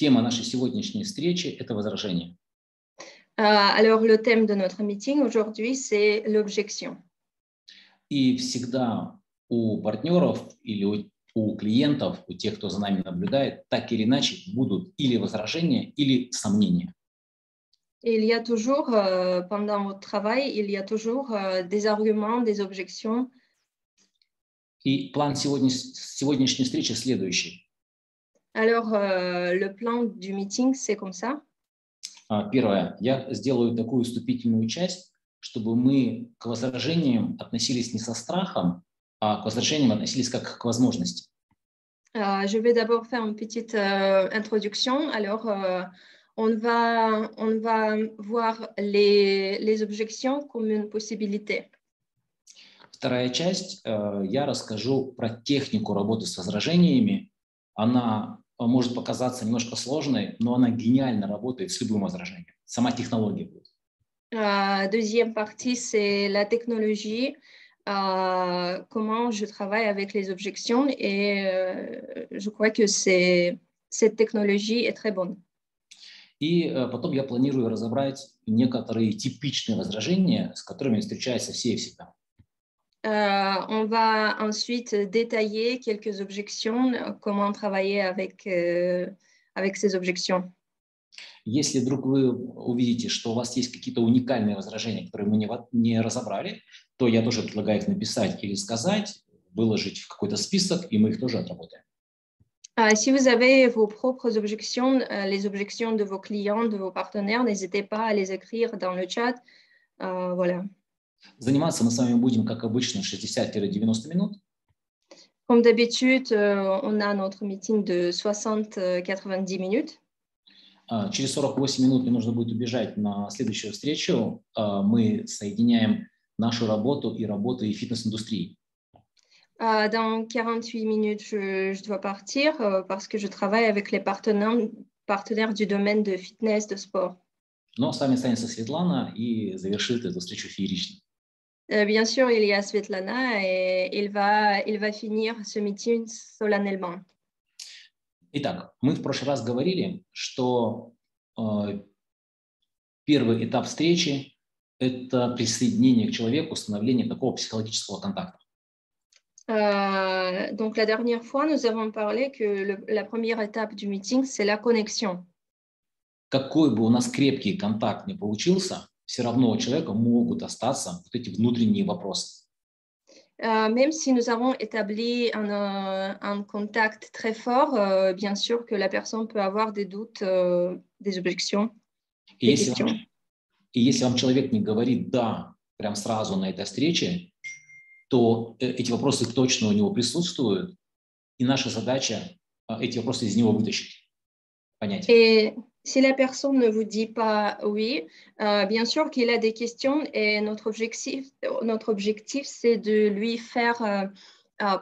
Тема нашей сегодняшней встречи – это возражение. Alors, le thème de notre meeting aujourd'hui, c'est l'objection. И всегда у партнеров или у клиентов, у тех, кто за нами наблюдает, так или иначе будут или возражения, или сомнения. Et il y a toujours, pendant votre travail, il y a toujours des arguments, des objections. И план сегодняшней встречи следующий. Alors, le plan du meeting, c'est comme ça. Первое. Я сделаю такую вступительную часть, чтобы мы к возражениям относились не со страхом, а к возражениям относились как к возможности. Je vais d'abord faire une petite introduction. Alors, on va voir les objections comme une possibilité. Вторая часть, я расскажу про технику работы с возражениями. Она может показаться немножко сложной, но она гениально работает с любым возражением. Сама технология будет. Deuxième partie, c'est la technologie, comment je travaille avec les objections et je crois que cette technologie est très bonne. И потом я планирую разобрать некоторые типичные возражения, с которыми встречаются все и всегда. On va ensuite détailler quelques objections, comment travailler avec ces objections. Если вдруг вы увидите, что у вас есть какие-то уникальные возражения, которые мы не разобрали, то я тоже предлагаю их написать или сказать, выложить в какой-то список, и мы их тоже отработаем. Si vous avez vos propres objections, les objections de vos clients, de vos partenaires, n'hésitez pas à les écrire dans le chat. Voilà. Заниматься мы с вами будем, как обычно, 60-90 минут. Comme d'habitude, on a notre meeting de 60-90 minutes. Через 48 минут мне нужно будет убежать на следующую встречу. Мы соединяем нашу работу и работу и фитнес-индустрии. Dans 48 minutes, je dois partir parce que je travaille avec les partenaires du domaine de fitness, de sport. Но с вами останется Светлана и завершит эту встречу феерично. Bien sûr, il y a Svetlana et il va finir ce meeting solennellement. Итак, мы в прошлый раз говорили, что первый этап встречи – это присоединение к человеку, установление такого психологического контакта. Donc, la dernière fois, nous avons parlé que la première étape du meeting, c'est la connexion. Какой бы у нас крепкий контакт ни получился, все равно у человека могут остаться вот эти внутренние вопросы. Même si nous avons établi un contact très fort, bien sûr que la personne peut avoir des doutes, des objections, des questions. И если вам человек не говорит «да» прям сразу на этой встрече, то эти вопросы точно у него присутствуют, и наша задача эти вопросы из него вытащить, понять. Et si la personne ne vous dit pas oui, bien sûr qu'il a des questions et notre objectif c'est de lui faire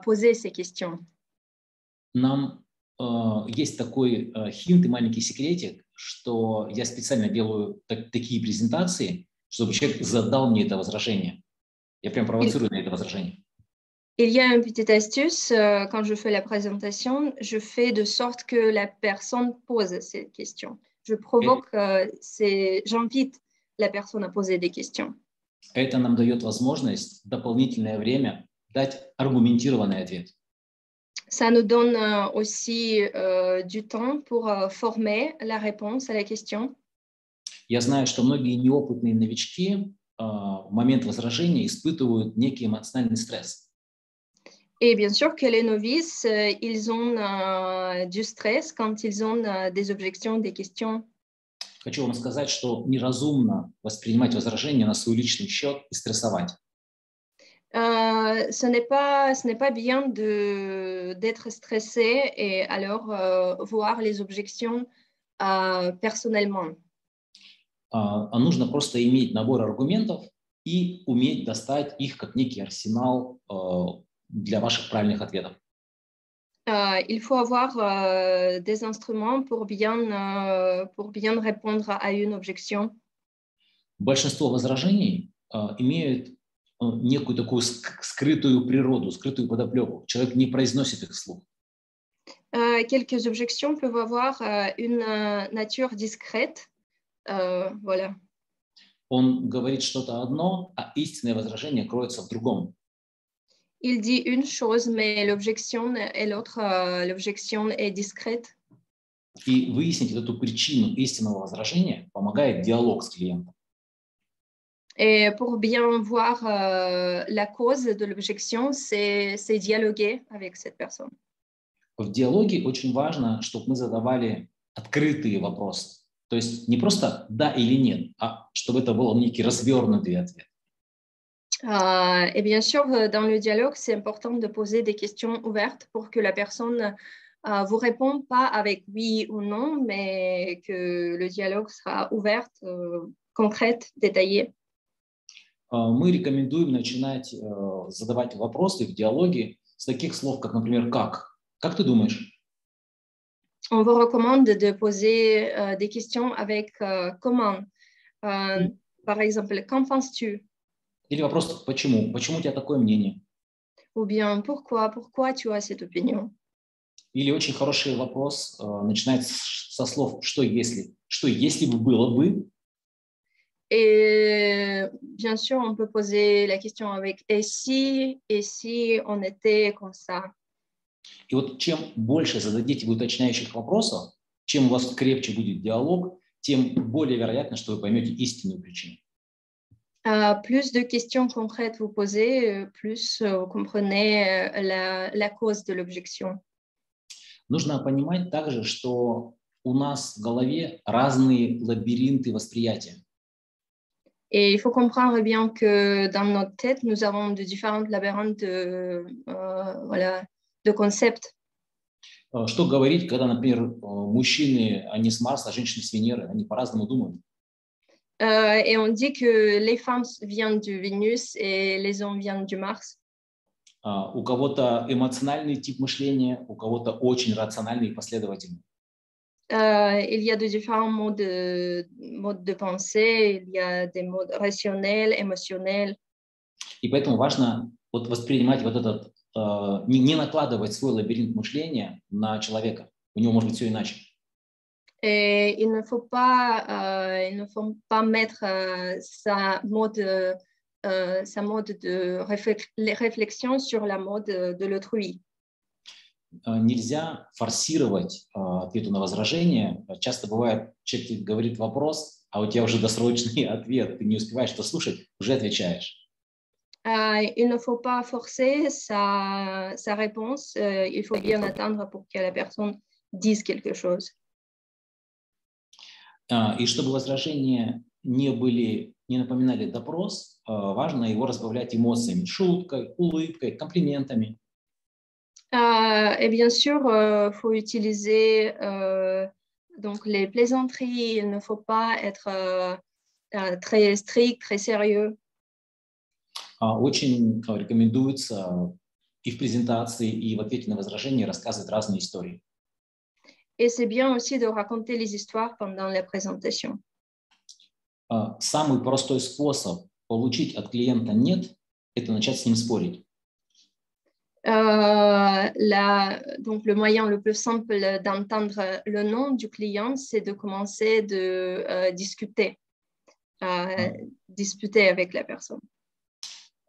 poser ces questions. Нам есть такой хинт и маленький секретик, что я специально делаю такие презентации, чтобы человек задал мне это возражение. Я прям провоцирую на это возражение. Il y a une petite astuce, quand je fais la présentation, je fais de sorte que la personne pose cette question. Je provoque, j'invite la personne à poser des questions. Это нам дает возможность дополнительное время дать аргументированный ответ. Ça nous donne aussi du temps pour former la réponse à la question. Я знаю, что многие неопытные новички в момент возражения испытывают некий эмоциональный стресс. Et bien sûr que les novices, ils ont du stress quand ils ont des objections, des questions. Хочу вам сказать, что неразумно воспринимать возражения на свой личный счет и стрессовать. Ce n'est pas bien d'être stressé et alors voir les objections personnellement. А нужно просто иметь набор аргументов и уметь достать их как некий арсенал для ваших правильных ответов. Il faut avoir des instruments pour bien répondre à une objection. Большинство возражений имеют некую такую скрытую природу, скрытую подоплеку. Человек не произносит их вслух. Quelques objections peuvent avoir une nature discrète. Voilà. Он говорит что-то одно, а истинное возражение кроется в другом. Il dit une chose, mais l'objection est l'autre. L'objection est discrète. И выяснить эту причину истинного возражения помогает диалог с клиентом. Et pour bien voir la cause de l'objection, c'est dialoguer avec cette personne. В диалоге очень важно, чтобы мы задавали открытые вопросы. То есть не просто «да» или «нет», а чтобы это был некий развернутый ответ. Et bien sûr, dans le dialogue, c'est important de poser des questions ouvertes pour que la personne vous réponde pas avec oui ou non, mais que le dialogue sera ouvert, concrète, détaillé. Мы рекомендуем начинать задавать вопросы в диалоге с таких слов, как, например, «как». Как ты думаешь? On vous recommande de poser des questions avec comment. Par exemple, qu'en penses-tu? Или вопрос «почему?» Почему у тебя такое мнение? Ou bien pourquoi tu as cette opinion? Или очень хороший вопрос начинается со слов «что если бы было бы?» Et bien sûr, on peut poser la question avec et si on était comme ça. И вот чем больше зададите вы уточняющих вопросов, чем у вас крепче будет диалог, тем более вероятно, что вы поймете истинную причину. Plus de questions concrètes vous posez, plus vous comprenez la cause de l'objection. Нужно понимать также, что у нас в голове разные лабиринты восприятия. Et il faut comprendre bien que dans notre tête, nous avons de différents labyrinthes de concepts. Что говорить, когда, например, мужчины, они с Марса, а женщины с Венеры, они по-разному думают. Et on dit que les femmes viennent du Vénus et les hommes viennent du Mars. У кого-то эмоциональный тип мышления, у кого-то очень рациональный и последовательный. Il y a de différents modes de pensée, il y a des modes rationnels, émotionnels. И поэтому важно вот воспринимать вот этот, не накладывать свой лабиринт мышления на человека. У него может быть все иначе. Et il ne faut pas mettre sa mode de réflexion sur la mode de l'autrui. Нельзя форсировать ответу на возражение. Часто бывает, человек говорит вопрос, а у тебя уже досрочный ответ, ты не успеваешь дослушать, уже отвечаешь. Il ne faut pas forcer sa réponse. Il faut bien attendre pour que la personne dise quelque chose. И чтобы возражения не напоминали допрос, важно его разбавлять эмоциями, шуткой, улыбкой, комплиментами. Et bien sûr, faut utiliser donc les plaisanteries. Il ne faut pas être très strict, très sérieux. Очень рекомендуется и в презентации, и в ответе на возражения рассказывать разные истории. Et c'est bien aussi de raconter les histoires pendant la présentation. Самый простой способ получить от клиента «нет» – это начать с ним спорить. Donc, le moyen le plus simple d'entendre le non du client, c'est de commencer de discuter avec la personne.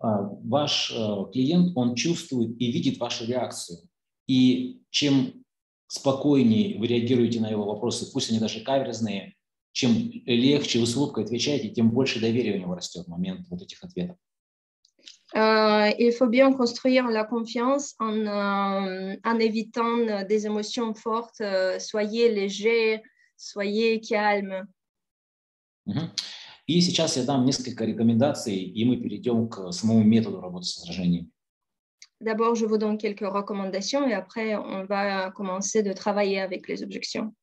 Ваш клиент, он чувствует и видит вашу реакцию. И чем спокойнее вы реагируете на его вопросы, пусть они даже каверзные, чем легче вы с улыбкой отвечаете, тем больше доверия у него растет в момент вот этих ответов. Il faut bien construire la confiance en évitant des émotions fortes. Soyez léger, soyez calme. И сейчас я дам несколько рекомендаций, и мы перейдем к самому методу работы с возражениями. D'abord, je vous donne quelques recommandations et après, on va commencer de travailler avec les objections.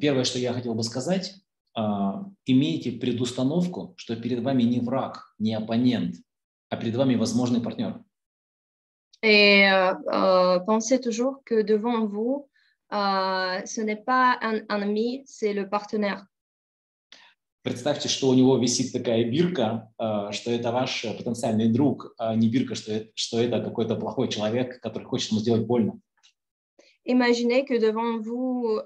Первое, что я хотел бы сказать, имейте предустановку, что перед вами не враг, не оппонент, а перед вами возможный партнер. Et pensez toujours que devant vous, ce n'est pas un ennemi, c'est le partenaire. Представьте, что у него висит такая бирка, что это ваш потенциальный друг, а не бирка, что это какой-то плохой человек, который хочет ему сделать больно. Imaginez que devant vous,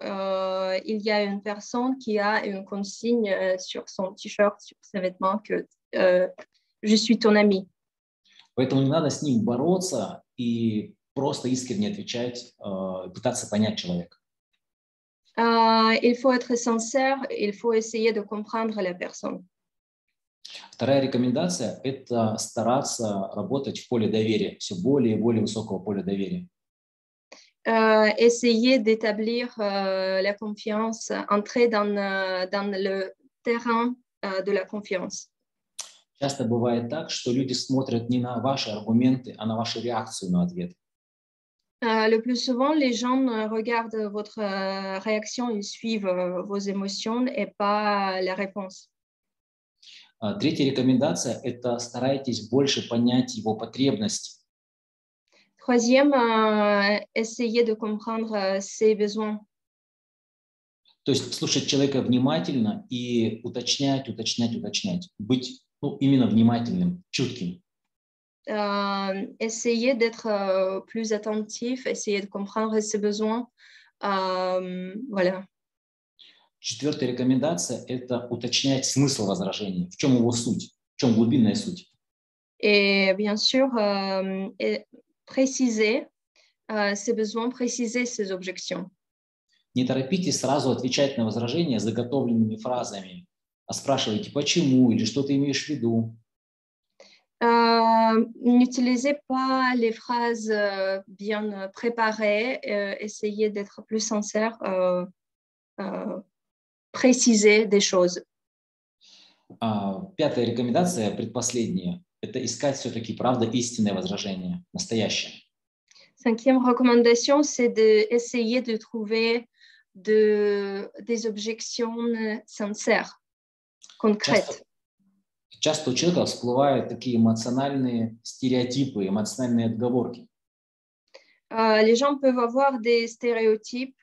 il y a une personne qui a une consigne sur son t-shirt, sur ses vêtements, que je suis ton ami. Поэтому не надо с ним бороться и просто искренне отвечать, пытаться понять человека. Il faut être sincère, il faut essayer de comprendre la personne. Вторая рекомендация – это стараться работать в поле доверия, все более и более высокого поля доверия. Essayer d'établir la confiance, entrer dans le terrain de la confiance. Часто бывает так, что люди смотрят не на ваши аргументы, а на вашу реакцию на ответ. Le plus souvent, les gens regardent votre réaction, ils suivent vos émotions et pas la réponse. Третья рекомендация – это старайтесь больше понять его потребности. Troisième, essayer de comprendre ses besoins. То есть слушать человека внимательно и уточнять. Быть именно внимательным, чутким. Essayer d'être plus attentif, essayer de comprendre ses besoins. Voilà. Четвертая рекомендация – это уточнять смысл возражения, в чем его суть, в чем глубинная суть. Et bien sûr, préciser ses besoins, préciser ses objections. Не торопитесь сразу отвечать на возражения заготовленными фразами, а спрашивайте, почему или что ты имеешь в виду. N'utilisez pas les phrases bien préparées, essayez d'être plus sincère, préciser des choses. Пятая рекомендация, предпоследняя, это искать все-таки, правда, истинное возражение, настоящее. Cinquième recommandation, c'est d'essayer de trouver des objections sincères, concrètes. Часто у человека всплывают такие эмоциональные стереотипы, эмоциональные отговорки. Les gens peuvent avoir des stéréotypes.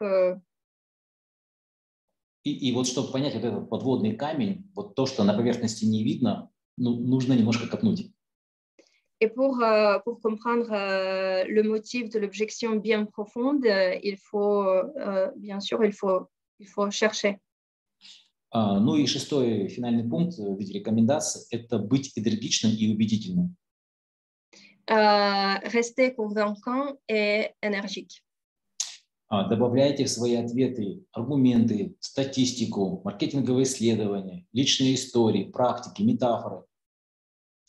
И вот чтобы понять вот этот подводный камень, вот то, что на поверхности не видно, нужно немножко копнуть. Et pour comprendre le motif de l'objection bien profonde, il faut, bien sûr, il faut chercher. Ну и шестой финальный пункт в виде рекомендаций – это быть энергичным и убедительным. Rester convaincant et énergique. Добавляйте в свои ответы аргументы, статистику, маркетинговые исследования, личные истории, практики, метафоры.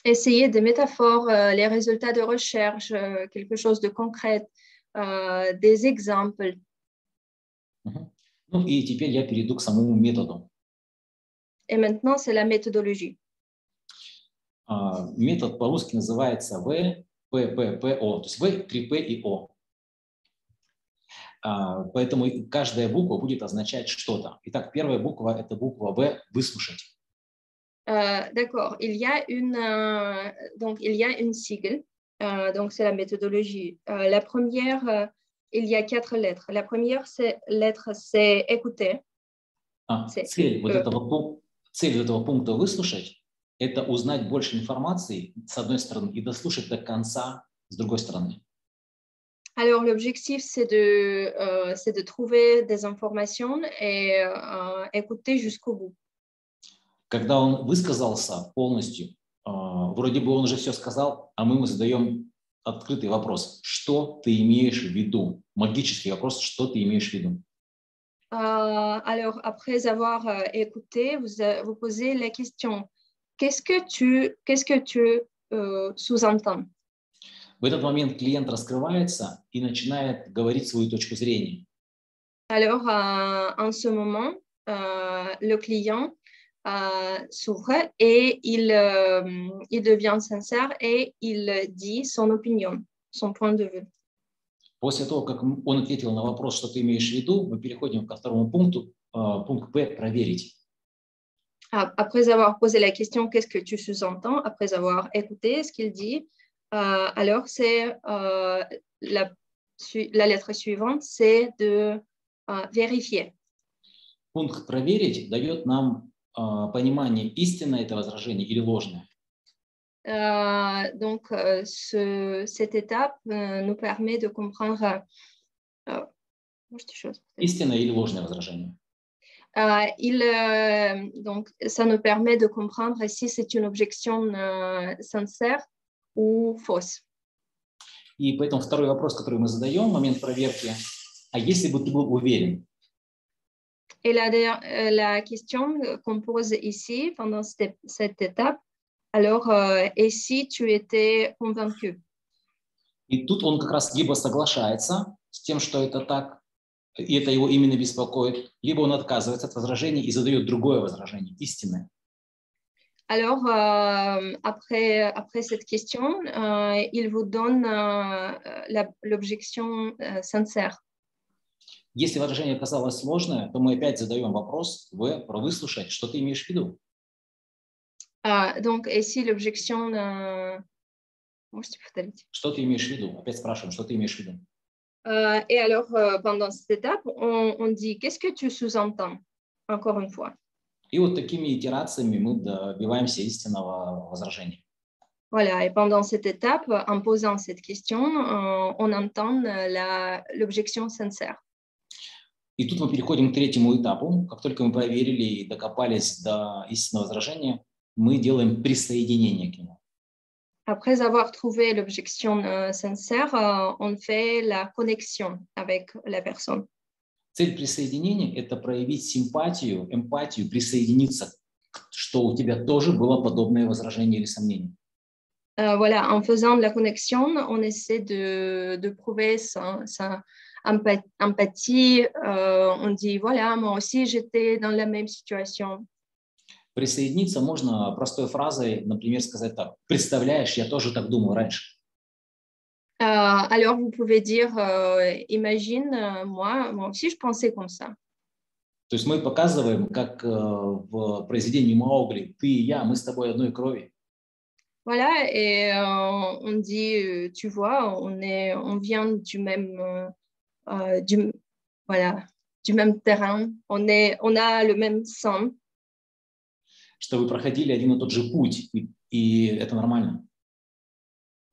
Essayez des métaphores, les résultats de recherche, quelque chose de concret, des exemples. Ну и теперь я перейду к самому методу. Et maintenant, c'est la méthodologie. Метод по-русски называется ВПППО, то есть В, 3П и О. Поэтому каждая буква будет означать что-то. Итак, первая буква – это буква В – выслушать. D'accord. Il y a une sigle, donc c'est la méthodologie. La première, il y a 4 lettres. La première lettre, c'est écouter. Цель этого пункта «выслушать» – это узнать больше информации, с одной стороны, и дослушать до конца, с другой стороны. Alors, l'objectif, c'est de trouver des informations et écouter jusqu'au bout. Когда он высказался полностью, вроде бы он уже все сказал, а мы ему задаем открытый вопрос. Что ты имеешь в виду? Магический вопрос, что ты имеешь в виду? Alors, après avoir écouté, vous posez la question. Qu'est-ce que tu sous-entends? В этот момент клиент раскрывается и начинает говорить свою точку зрения. Alors, en ce moment, le client s'ouvre et il devient sincère et il dit son opinion, son point de vue. После того, как он ответил на вопрос, что ты имеешь в виду, мы переходим ко второму пункту, пункт П – проверить. Après avoir posé la question, qu'est-ce que tu sous-entends, après avoir écouté ce qu'il dit, alors c'est la lettre suivante, c'est de vérifier. Пункт «проверить» дает нам понимание, истинное это возражение или ложное. Donc, cette étape nous permet de comprendre Истинное или ложное возражение? Donc, ça nous permet de comprendre si c'est une objection sincère ou fausse. И поэтому второй вопрос, который мы задаем в момент проверки, а если бы ты был уверен? Et la question qu'on pose ici pendant cette étape, alors, et si tu étais convaincu? И тут он как раз либо соглашается с тем, что это так, и это его именно беспокоит, либо он отказывается от возражений и задает другое возражение, истинное. Alors, après cette question, il vous donne l'objection sincère. Если возражение оказалось сложное, то мы опять задаем вопрос про выслушать, что ты имеешь в виду. Donc, et si l'objection... Можете повторить? Что ты имеешь в виду? Опять спрашиваем, что ты имеешь в виду. Et alors, pendant cette étape, on dit, qu'est-ce que tu sous-entends? Encore une fois. И вот такими итерациями мы добиваемся истинного возражения. Voilà, et pendant cette étape, en posant cette question, on entend l'objection sincère. И тут мы переходим к третьему этапу. Как только мы проверили и докопались до истинного возражения, мы делаем присоединение к нему. Après avoir trouvé l'objection sincère, on fait la connexion avec la personne. Цель присоединения – это проявить симпатию, эмпатию, присоединиться, что у тебя тоже было подобное возражение или сомнение. Voilà, en faisant de la connexion, on essaie de prouver sa empathie. On dit, voilà, moi aussi, j'étais dans la même situation. Присоединиться можно простой фразой, например, сказать так: «Представляешь, я тоже так думал раньше». Alors, vous pouvez dire, imagine, moi aussi, je pensais comme ça. То есть мы показываем, как в произведении Маугли, ты и я, мы с тобой одной крови. Voilà, et on dit, tu vois, on vient du même, du même terrain, on a le même sang. Что вы проходили один и тот же путь, и это нормально.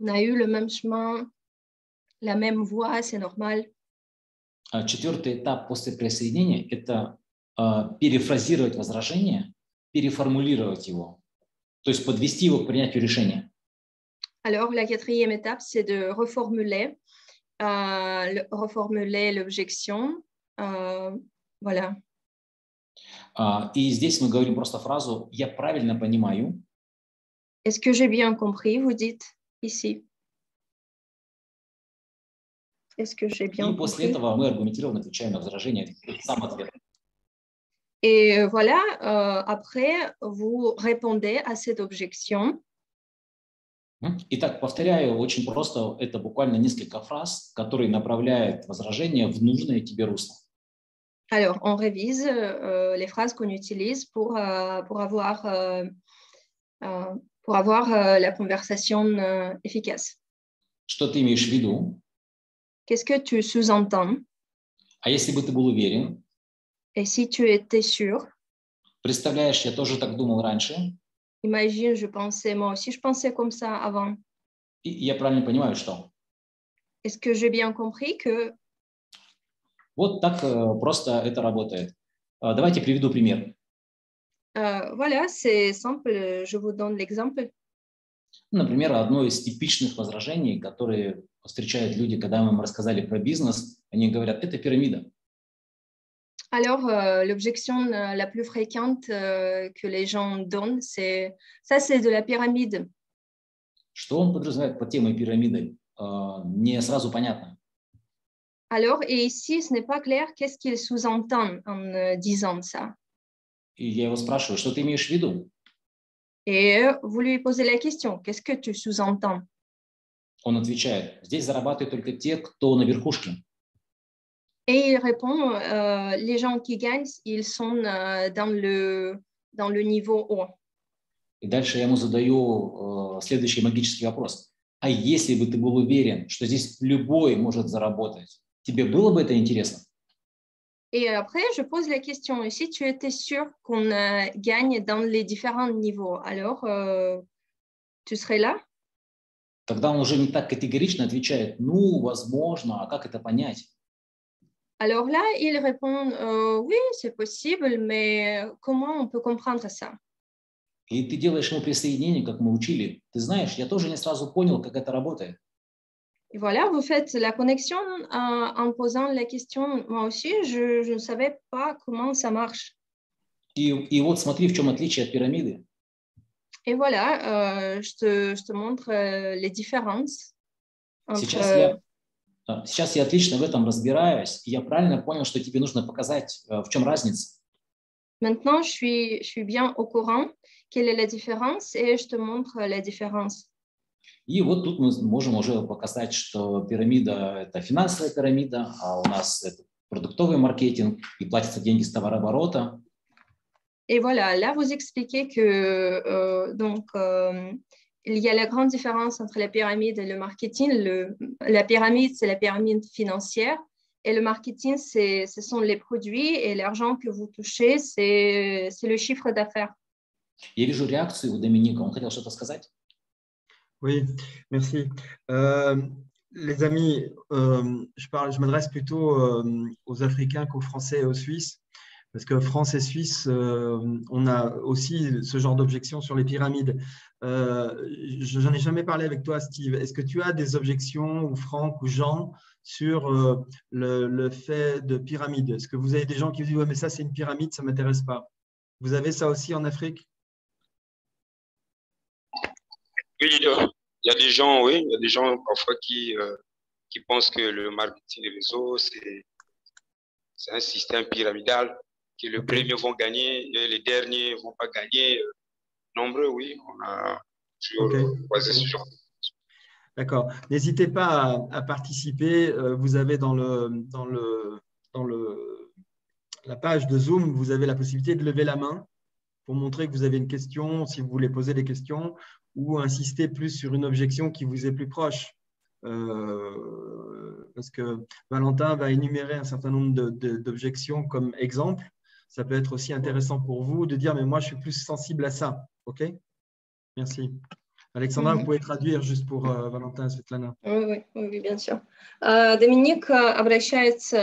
On a eu le même chemin, la même voie, c'est normal. Четвертый этап после присоединения – это перефразировать возражение, переформулировать его, то есть подвести его к принятию решения. Alors, la quatrième étape, c'est de reformuler l'objection. Voilà. И здесь мы говорим просто фразу «я правильно понимаю». Est-ce que j'ai bien compris, vous dites ici? Est-ce que j'ai bien compris? И после этого мы аргументированно отвечаем на возражение, сам ответ. Et voilà, après, vous répondez à cette objection. Итак, повторяю, очень просто, это буквально несколько фраз, которые направляют возражение в нужное тебе русло. Alors, on révise les phrases qu'on utilise pour avoir la conversation efficace. Что ты имеешь в виду? Qu'est-ce que tu sous-entends? А если бы ты был уверен? Et si tu étais sûr? Представляешь, я тоже так думал раньше. Imagine, moi aussi, je pensais comme ça avant. И я правильно понимаю, что? Est-ce que j'ai bien compris que... Вот так просто это работает. Давайте приведу пример. Voilà, c'est simple, je vous donne l'exemple. Например, одно из типичных возражений, которые встречают люди, когда мы им рассказали про бизнес, они говорят, это пирамида. Alors, l'objection la plus fréquente que les gens donnent, c'est de la pyramide. Что он подразумевает под темой пирамиды? Не сразу понятно. Alors, et ici, ce n'est pas clair qu'est-ce qu'il sous-entend en disant ça. И я его спрашиваю, что ты имеешь в виду? Et vous lui posez la question, qu'est-ce que tu sous-entends? Он отвечает, здесь зарабатывают только те, кто на верхушке. Et il répond, les gens qui gagnent, ils sont dans le niveau haut. И дальше я ему задаю следующий магический вопрос. А если бы ты был уверен, что здесь любой может заработать, тебе было бы это интересно? Et après, je pose la question, et si tu étais sûr qu'on gagne dans les différents niveaux, alors tu serais là? Тогда он уже не так категорично отвечает, ну, возможно, а как это понять? Alors là, ils répondent, oui, c'est possible, mais comment on peut comprendre ça? И ты делаешь ему присоединение, как мы учили. Ты знаешь, я тоже не сразу понял, как это работает. Et voilà, vous faites la connexion en posant la question. Moi aussi, je ne savais pas comment ça marche. И вот смотри, в чем отличие от пирамиды. Et voilà, je te montre les différences entre... Сейчас я отлично в этом разбираюсь, и я правильно понял, что тебе нужно показать, в чем разница. Maintenant, je suis bien au courant quelle est la différence et je te montre la différence. И вот тут мы можем уже показать, что пирамида – это финансовая пирамида, а у нас это продуктовый маркетинг, и платятся деньги с товарооборота. Et voilà, là, vous expliquez que il y a la grande différence entre la pyramide et le marketing. La pyramide, c'est la pyramide financière et le marketing, ce sont les produits et l'argent que vous touchez, c'est le chiffre d'affaires. Я вижу реакцию у Доминика. Он хотел что-то сказать? Oui, merci. Les amis, je m'adresse plutôt aux Africains qu'aux Français et aux Suisses, parce que France et Suisse, on a aussi ce genre d'objection sur les pyramides. Je n'en ai jamais parlé avec toi, Steve. Est-ce que tu as des objections, ou Franck, ou Jean, sur le fait de pyramide? Est-ce que vous avez des gens qui vous disent « Ouais, mais ça, c'est une pyramide, ça ne m'intéresse pas ». Vous avez ça aussi en Afrique? Oui, il y a des gens, oui, il y a des gens parfois qui pensent que le marketing des réseaux, c'est un système pyramidal, que les premiers vont gagner et les derniers ne vont pas gagner. Nombreux, oui, on a toujours croisé ce genre. D'accord. N'hésitez pas à participer. Vous avez dans la page de Zoom, vous avez la possibilité de lever la main pour montrer que vous avez une question, si vous voulez poser des questions, ou insister plus sur une objection qui vous est plus proche. Parce que Valentin va énumérer un certain nombre d'objections comme exemple. Ça peut être aussi intéressant pour vous de dire « mais moi, je suis plus sensible à ça ». OK? Merci. Alexandra, vous pouvez traduire juste pour Valentin et Svetlana. Oui, bien sûr. Доминик обращается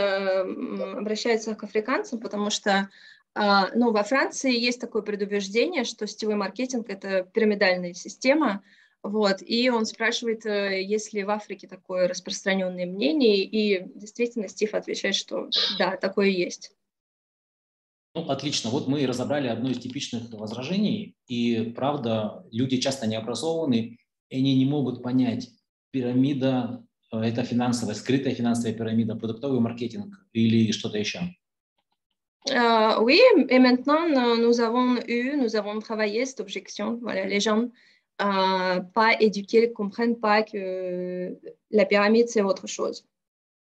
к африканцам, потому что во Франции есть такое предубеждение, что сетевой маркетинг – это пирамидальная система. Вот, и он спрашивает, есть ли в Африке такое распространенное мнение, и действительно Стив отвечает, что да, такое есть. Ну, отлично. Вот мы и разобрали одно из типичных возражений. И, правда, люди часто не образованы, и они не могут понять, пирамида – это финансовая, скрытая финансовая пирамида, продуктовый маркетинг или что-то еще. Oui, et maintenant, nous avons travaillé cette objection. Voilà, les gens pas éduqués ne comprennent pas que la pyramide, c'est autre chose.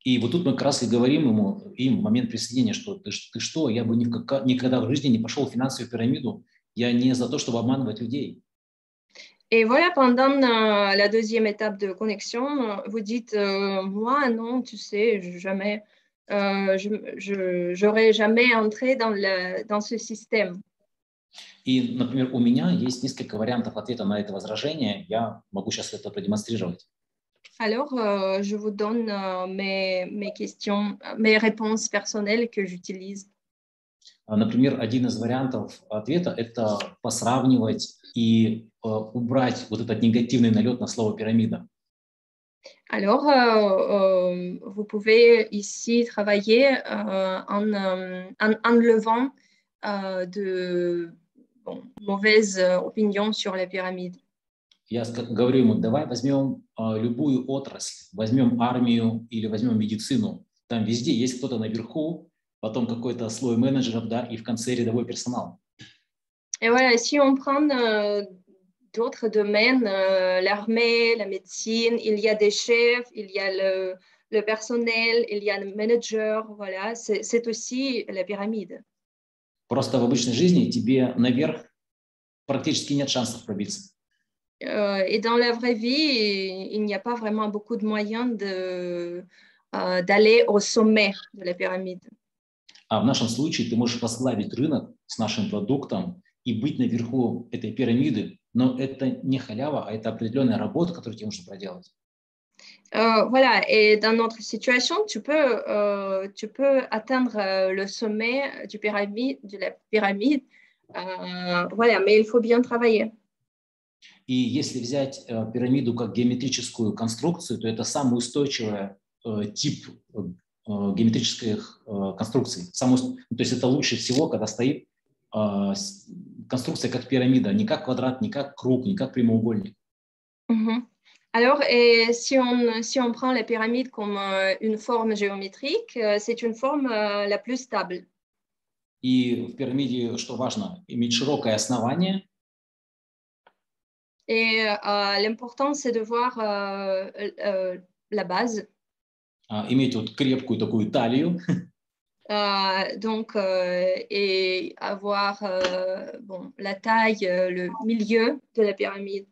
И вот тут мы как раз и говорим им в момент присоединения, что ты что, я бы никогда в жизни не пошел в финансовую пирамиду, я не за то, чтобы обманывать людей. Et voilà, pendant la deuxième étape de connexion, vous dites, moi, non, tu sais, jamais, j'aurais jamais entré dans ce système. И, например, у меня есть несколько вариантов ответа на это возражение, я могу сейчас это продемонстрировать. Alors, je vous donne mes questions, mes réponses personnelles que j'utilise. Например, один из вариантов ответа – это посравнивать и убрать вот этот негативный налет на слово «пирамида». Alors, vous pouvez ici travailler en enlevant de mauvaises opinions sur la pyramide. Я говорю ему, давай возьмем любую отрасль, возьмем армию или возьмем медицину. Там везде есть кто-то наверху, потом какой-то слой менеджеров, да, и в конце рядовой персонал. Et voilà, si on prend d'autres domaines, l'armée, la médecine, il y a des chefs, il y a le personnel, il y a le manager, voilà, c'est aussi la pyramide. Просто в обычной жизни тебе наверх практически нет шансов пробиться. Et dans la vraie vie, il n'y a pas vraiment beaucoup de moyens d'aller au sommet de la pyramide. А в нашем случае ты можешь возглавить рынок с нашим продуктом и быть наверху этой пирамиды, но это не халява, а это определенная работа, которую тебе нужно проделать. Voilà, et dans notre situation, tu peux atteindre le sommet de la pyramide, voilà, mais il faut bien travailler. И если взять пирамиду как геометрическую конструкцию, то это самый устойчивый тип геометрических конструкций. То есть это лучше всего, когда стоит конструкция как пирамида, не как квадрат, не как круг, не как прямоугольник. Alors, si on prend la pyramide comme une forme géométrique, c'est une forme la plus stable. И в пирамиде, что важно, иметь широкое основание. Et l'important, c'est de voir la base. Иметь вот крепкую такую талию. Donc, et avoir la taille, le milieu de la pyramide.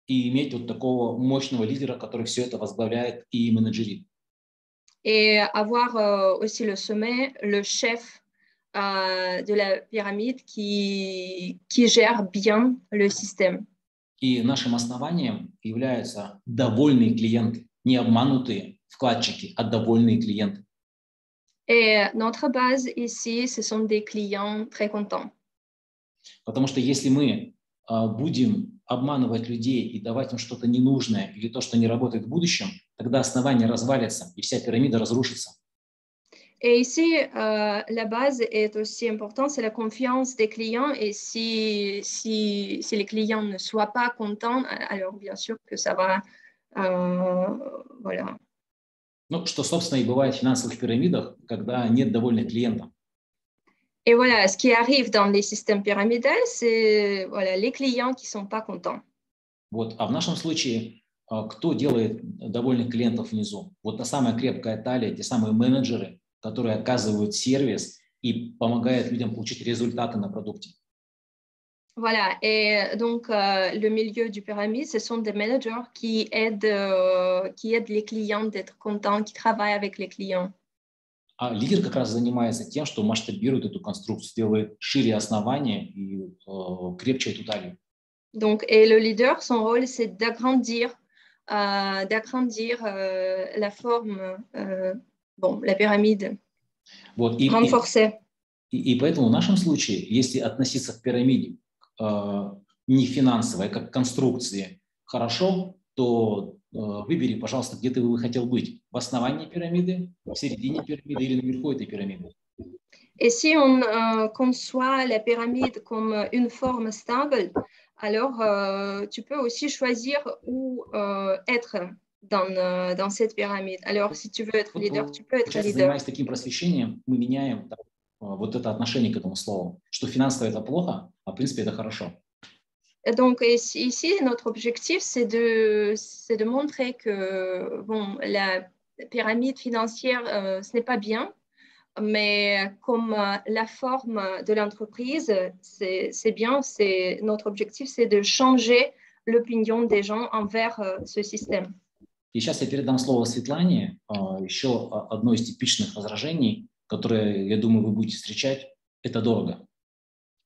И иметь вот такого мощного лидера, который все это возглавляет и менеджерит. Et avoir aussi le sommet, le chef de la pyramide qui gère bien le système. И нашим основанием являются довольные клиенты, не обманутые вкладчики, а довольные клиенты. Et notre base ici, ce sont des clients très contents. Потому что если мы будем обманывать людей и давать им что-то ненужное или то, что не работает в будущем, тогда основание развалится и вся пирамида разрушится. Et ici, la base est aussi importante, c'est la confiance des clients. Et si les clients ne soient pas contents, alors bien sûr que ça va, voilà. Ну, что, собственно, и бывает в финансовых пирамидах, когда нет довольных клиентов. Et voilà, ce qui arrive dans les systèmes pyramidales, c'est voilà, les clients qui ne sont pas contents. Вот. А в нашем случае, кто делает довольных клиентов внизу? Вот та самая крепкая талия, те самые менеджеры, которые оказывают сервис и помогают людям получить результаты на продукте. Voilà, et donc le milieu du pyramide, ce sont des managers qui aident les clients d'être contents, qui travaillent avec les clients. А лидер как раз занимается тем, что масштабирует эту конструкцию, делает шире основания и крепче эту талию. Donc, et le leader, son rôle, c'est d'agrandir la forme, la pyramide, вот, renforcer. И поэтому в нашем случае, если относиться к пирамиде не финансовой, а как к конструкции хорошо, то выбери, пожалуйста, где ты бы хотел быть. В основании пирамиды, в середине пирамиды или наверху этой пирамиды. Et si on conçoit la pyramide comme une forme stable, alors tu peux aussi choisir où être dans cette pyramide. Alors, si tu veux être leader, tu peux être leader. Занимаясь таким просвещением, мы меняем вот это отношение к этому слову, что финансово это плохо, а в принципе это хорошо. Donc, ici, notre objectif, c'est de montrer que la pyramide financière, ce n'est pas bien, mais comme la forme de l'entreprise, c'est bien. Notre objectif, c'est de changer l'opinion des gens envers ce système. И сейчас я передам слово Светлане. Еще одно из типичных возражений, которое, я думаю, вы будете встречать, это дорого.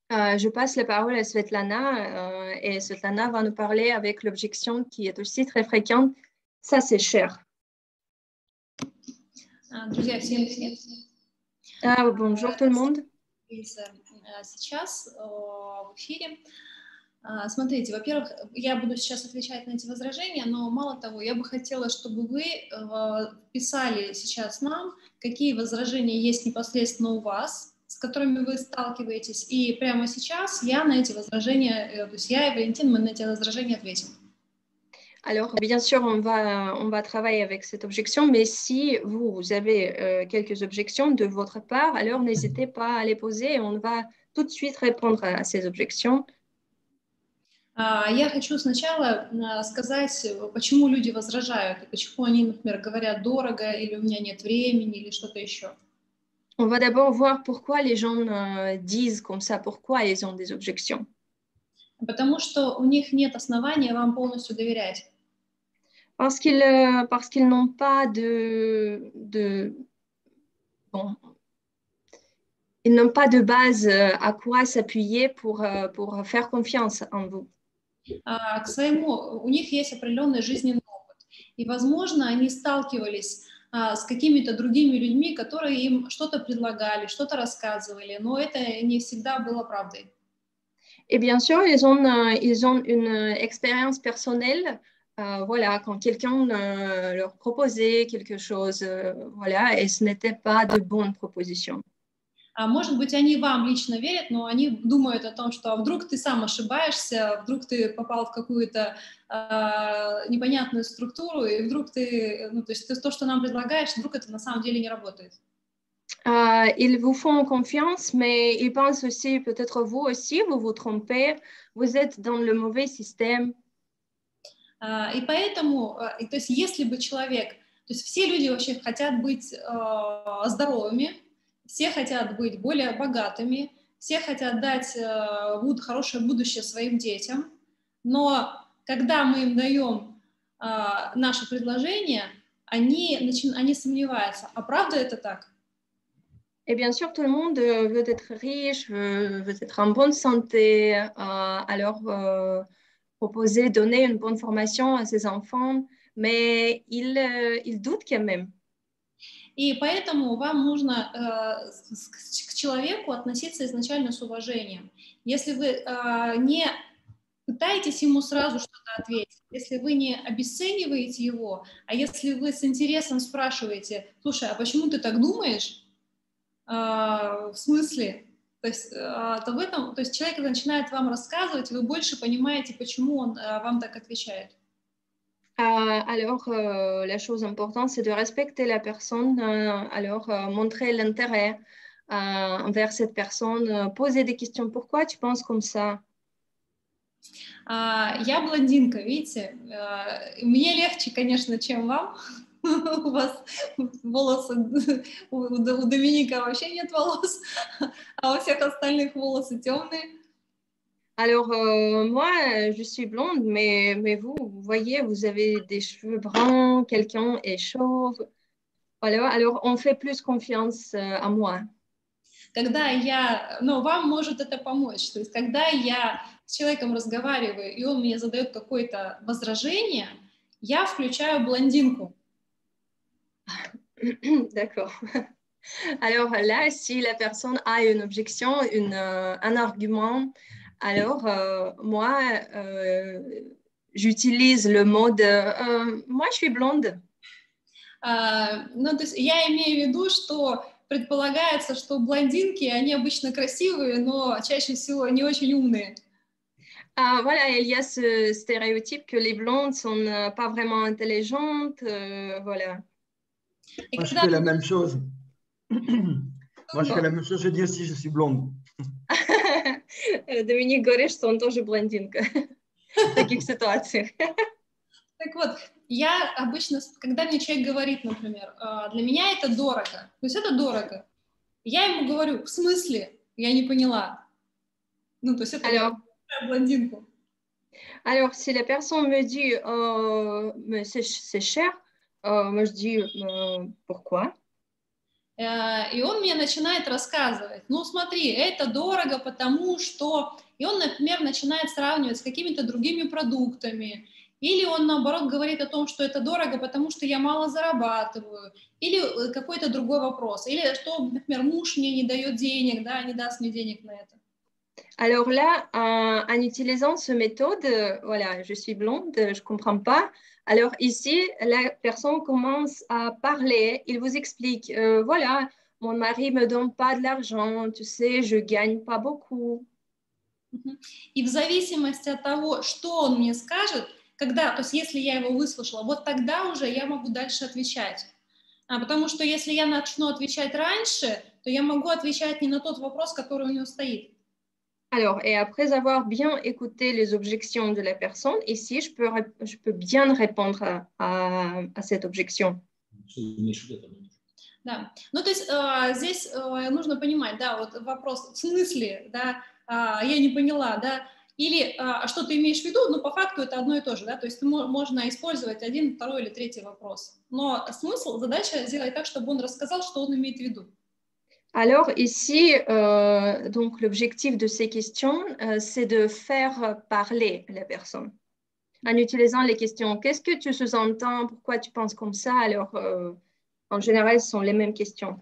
Je passe la parole à Svetlana et Svetlana va nous parler avec l'objection qui est aussi très fréquente. Ça, c'est cher. Друзья, всем привет. Bonjour tout le monde. Сейчас в эфире. Смотрите, во-первых, я буду сейчас отвечать на эти возражения, но мало того, я бы хотела, чтобы вы писали сейчас нам, какие возражения есть непосредственно у вас, с которыми вы сталкиваетесь, и прямо сейчас я на эти возражения, то есть я и Валентин, мы на эти возражения ответим. Alors, bien sûr, on va travailler avec cette objection, mais si vous avez quelques objections de votre part, alors n'hésitez pas à les poser et on va tout de suite répondre à ces objections. Я хочу сначала сказать, почему люди возражают, и почему они, например, говорят дорого, или у меня нет времени, или что-то еще. On va d'abord voir pourquoi les gens disent comme ça, pourquoi ils ont des objections. Потому что у них нет основания вам полностью доверять. Parce qu'ils n'ont pas ils n'ont pas de base à quoi s'appuyer pour faire confiance en vous. У них есть определенный жизненный опыт. и, возможно, они сталкивались с какими-то другими людьми, которые им что-то предлагали, что-то рассказывали, но это не всегда было правдой. Et bien sûr, ils ont une expérience personnelle. Voilà, quand quelqu'un leur proposait quelque chose, voilà, et ce n'était pas de bonnes propositions. Может быть, они вам лично верят, но они думают о том, что вдруг ты сам ошибаешься, вдруг ты попал в какую-то непонятную структуру, и вдруг ты, ну, то есть то, что нам предлагаешь, вдруг это на самом деле не работает. Ils vous font confiance, mais ils pensent aussi, peut-être vous aussi, vous vous trompez, vous êtes dans le mauvais système. И поэтому, то есть если бы человек, то есть все люди вообще хотят быть здоровыми, все хотят быть более богатыми, все хотят дать хорошее будущее своим детям, но когда мы им даем наше предложение, они сомневаются, а правда это так? Et bien sûr, tout le monde veut être riche, veut être en bonne santé, alors proposer, donner une bonne formation à ses enfants, mais ils doutent quand même. И поэтому вам нужно к человеку относиться изначально с уважением. Если вы не пытаетесь ему сразу что-то ответить, если вы не обесцениваете его, а если вы с интересом спрашиваете, слушай, а почему ты так думаешь? В смысле? То есть, то есть человек начинает вам рассказывать, вы больше понимаете, почему он вам так отвечает. Alors, la chose importante, c'est de respecter la personne, alors montrer l'intérêt envers cette personne, poser des questions. Pourquoi tu penses comme ça? Я блондинка, видите? Мне легче, конечно, чем вам. У вас волосы, у Доминика вообще нет волос, а у всех остальных волосы темные. Alors, moi, je suis blonde, mais vous voyez, vous avez des cheveux bruns, quelqu'un est chauve. Voilà, alors on fait plus confiance à moi. Вам может это помочь. То есть, когда я с человеком разговариваю, и он мне задает какое-то возражение, я включаю блондинку. D'accord. Alors là, si la personne a une objection, un argument, alors moi, j'utilise le mode moi, je suis blonde. То есть я имею в виду, что предполагается, что блондинки, они обычно красивые, но чаще всего не очень умные. Voilà, il y a ce stéréotype que les blondes sont pas vraiment intelligentes, voilà. Moi, je fais la même chose. Moi, je fais la même chose, je dis aussi, je suis blonde. Доминик говорит, что он тоже блондинка в таких ситуациях. Так вот, я обычно, когда мне человек говорит, например, для меня это дорого, то есть это дорого, я ему говорю, в смысле? Я не поняла. Ну, то есть это блондинку. Alors, si la personne me dit, mais c'est cher, moi je dis, pourquoi? И он мне начинает рассказывать, ну смотри, это дорого, потому что... И он, например, начинает сравнивать с какими-то другими продуктами, или он, наоборот, говорит о том, что это дорого, потому что я мало зарабатываю, или какой-то другой вопрос, или что, например, муж мне не дает денег, да, не даст мне денег на это. Alors là, en utilisant cette méthode, voilà, je suis blonde, je ne comprends pas. Alors ici, la personne commence à parler, il vous explique, voilà, mon mari ne me donne pas de l'argent, tu sais, je ne gagne pas beaucoup. И в зависимости от того, что он мне скажет, когда, то есть если я его выслушала, вот тогда уже я могу дальше отвечать. Потому что если я начну отвечать раньше, то я могу отвечать не на тот вопрос, который у него стоит. Alors, et après avoir bien écouté les objections de la personne, ici, je peux bien répondre à cette objection. Да, ну то есть здесь нужно понимать, да, вот вопрос, в смысле, да, я не поняла, да, или что ты имеешь в виду, но по факту это одно и то же, да, то есть можно использовать один, второй или третий вопрос, но смысл, задача сделать так, чтобы он рассказал, что он имеет в виду. Alors ici, donc l'objectif de ces questions, c'est de faire parler la personne. en utilisant les questions. Qu'est-ce que tu sous-entends? Pourquoi tu penses comme ça? Alors, en général, ce sont les mêmes questions.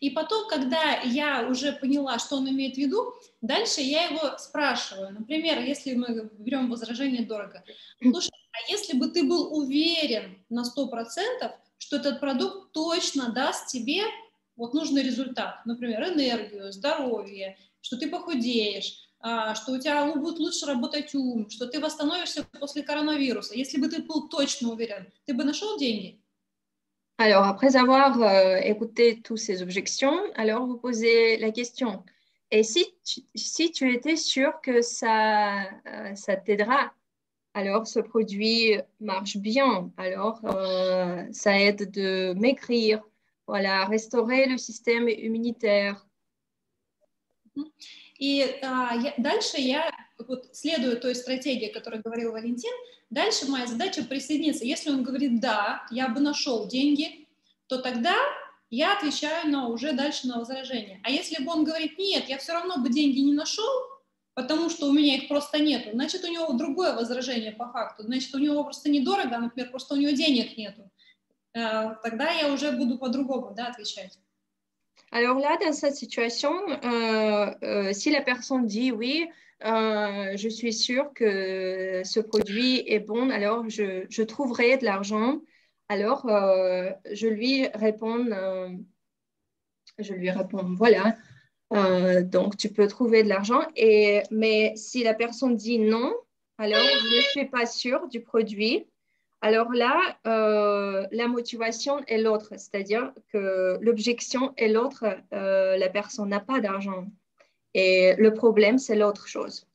И потом, когда я уже поняла, что он имеет в виду, дальше я его спрашиваю. Например, если мы берем возражение дорого. Слушай, а если бы ты был уверен на 100%, что этот продукт точно даст тебе вот нужный результат, например, энергию, здоровье, что ты похудеешь, что у тебя будет лучше работать ум, что ты восстановишься после коронавируса. Если бы ты был точно уверен, ты бы нашел деньги? Alors, après avoir écouté toutes ces objections, alors vous posez la question. Et si tu étais sûr que ça t'aidera, alors ce produit marche bien, alors ça aide de maigrir, voilà, restaurer le système immunitaire. И дальше я вот следую той стратегии, о которой говорил Валентин. Дальше моя задача присоединиться. Если он говорит «да, я бы нашел деньги», то тогда я отвечаю уже дальше на возражение. А если бы он говорит «нет, я все равно бы деньги не нашел, потому что у меня их просто нету», значит, у него другое возражение по факту. Значит, у него просто недорого, а, например, просто у него денег нету. Тогда я уже буду по-другому, да, отвечать. Alors là, dans cette situation, si la personne dit oui, je suis sûre que ce produit est bon, alors je trouverai de l'argent. Alors, je lui réponds, voilà, donc tu peux trouver de l'argent. Mais si la personne dit non, alors je ne suis pas sûre du produit. Alors là, la motivation est l'autre, c'est-à-dire que l'objection est l'autre, la personne n'a pas d'argent. Et le problème, c'est l'autre chose.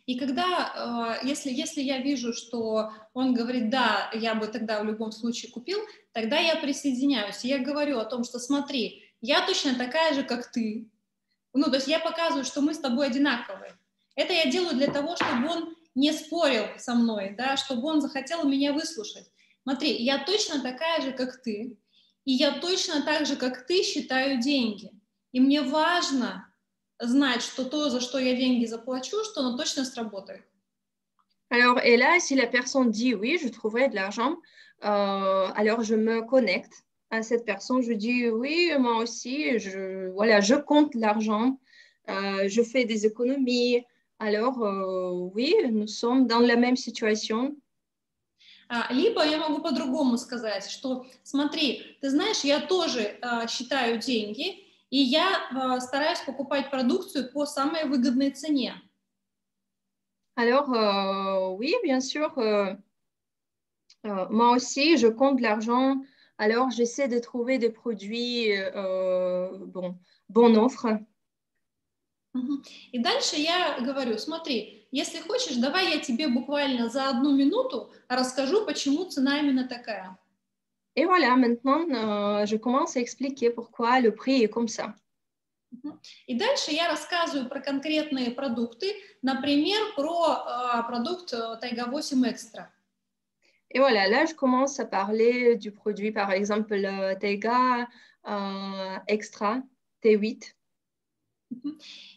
И когда, если я вижу, что он говорит, да, я бы тогда в любом случае купил, тогда я присоединяюсь. И я говорю о том, что смотри, я точно такая же, как ты. Ну, то есть я показываю, что мы с тобой одинаковые. Это я делаю для того, чтобы он не спорил со мной, да, чтобы он захотел меня выслушать. Смотри, я точно такая же, как ты, и я точно так же, как ты, считаю деньги. И мне важно знать, что то, за что я деньги заплачу, что оно точно сработает. Alors, et là, si la personne dit oui, je trouverai de l'argent, alors je me connecte à cette personne, je dis oui, moi aussi, je compte l'argent, je fais des économies. Alors, oui, nous sommes dans la même situation. Либо я могу по-другому сказать, что смотри, ты знаешь, я тоже считаю деньги, и я стараюсь покупать продукцию по самой выгодной цене. Alors, oui, bien sûr, moi aussi, je compte l'argent. Alors, j'essaie de trouver des produits bon offre. И дальше я говорю, смотри, если хочешь, давай я тебе буквально за 1 минуту расскажу, почему цена именно такая. Et voilà, maintenant, je commence à expliquer pourquoi le prix est comme ça. И дальше я рассказываю про конкретные продукты, например, про продукт Taiga 8 Extra. Et voilà, là, je commence à parler du produit, par exemple, le Taiga Extra T8.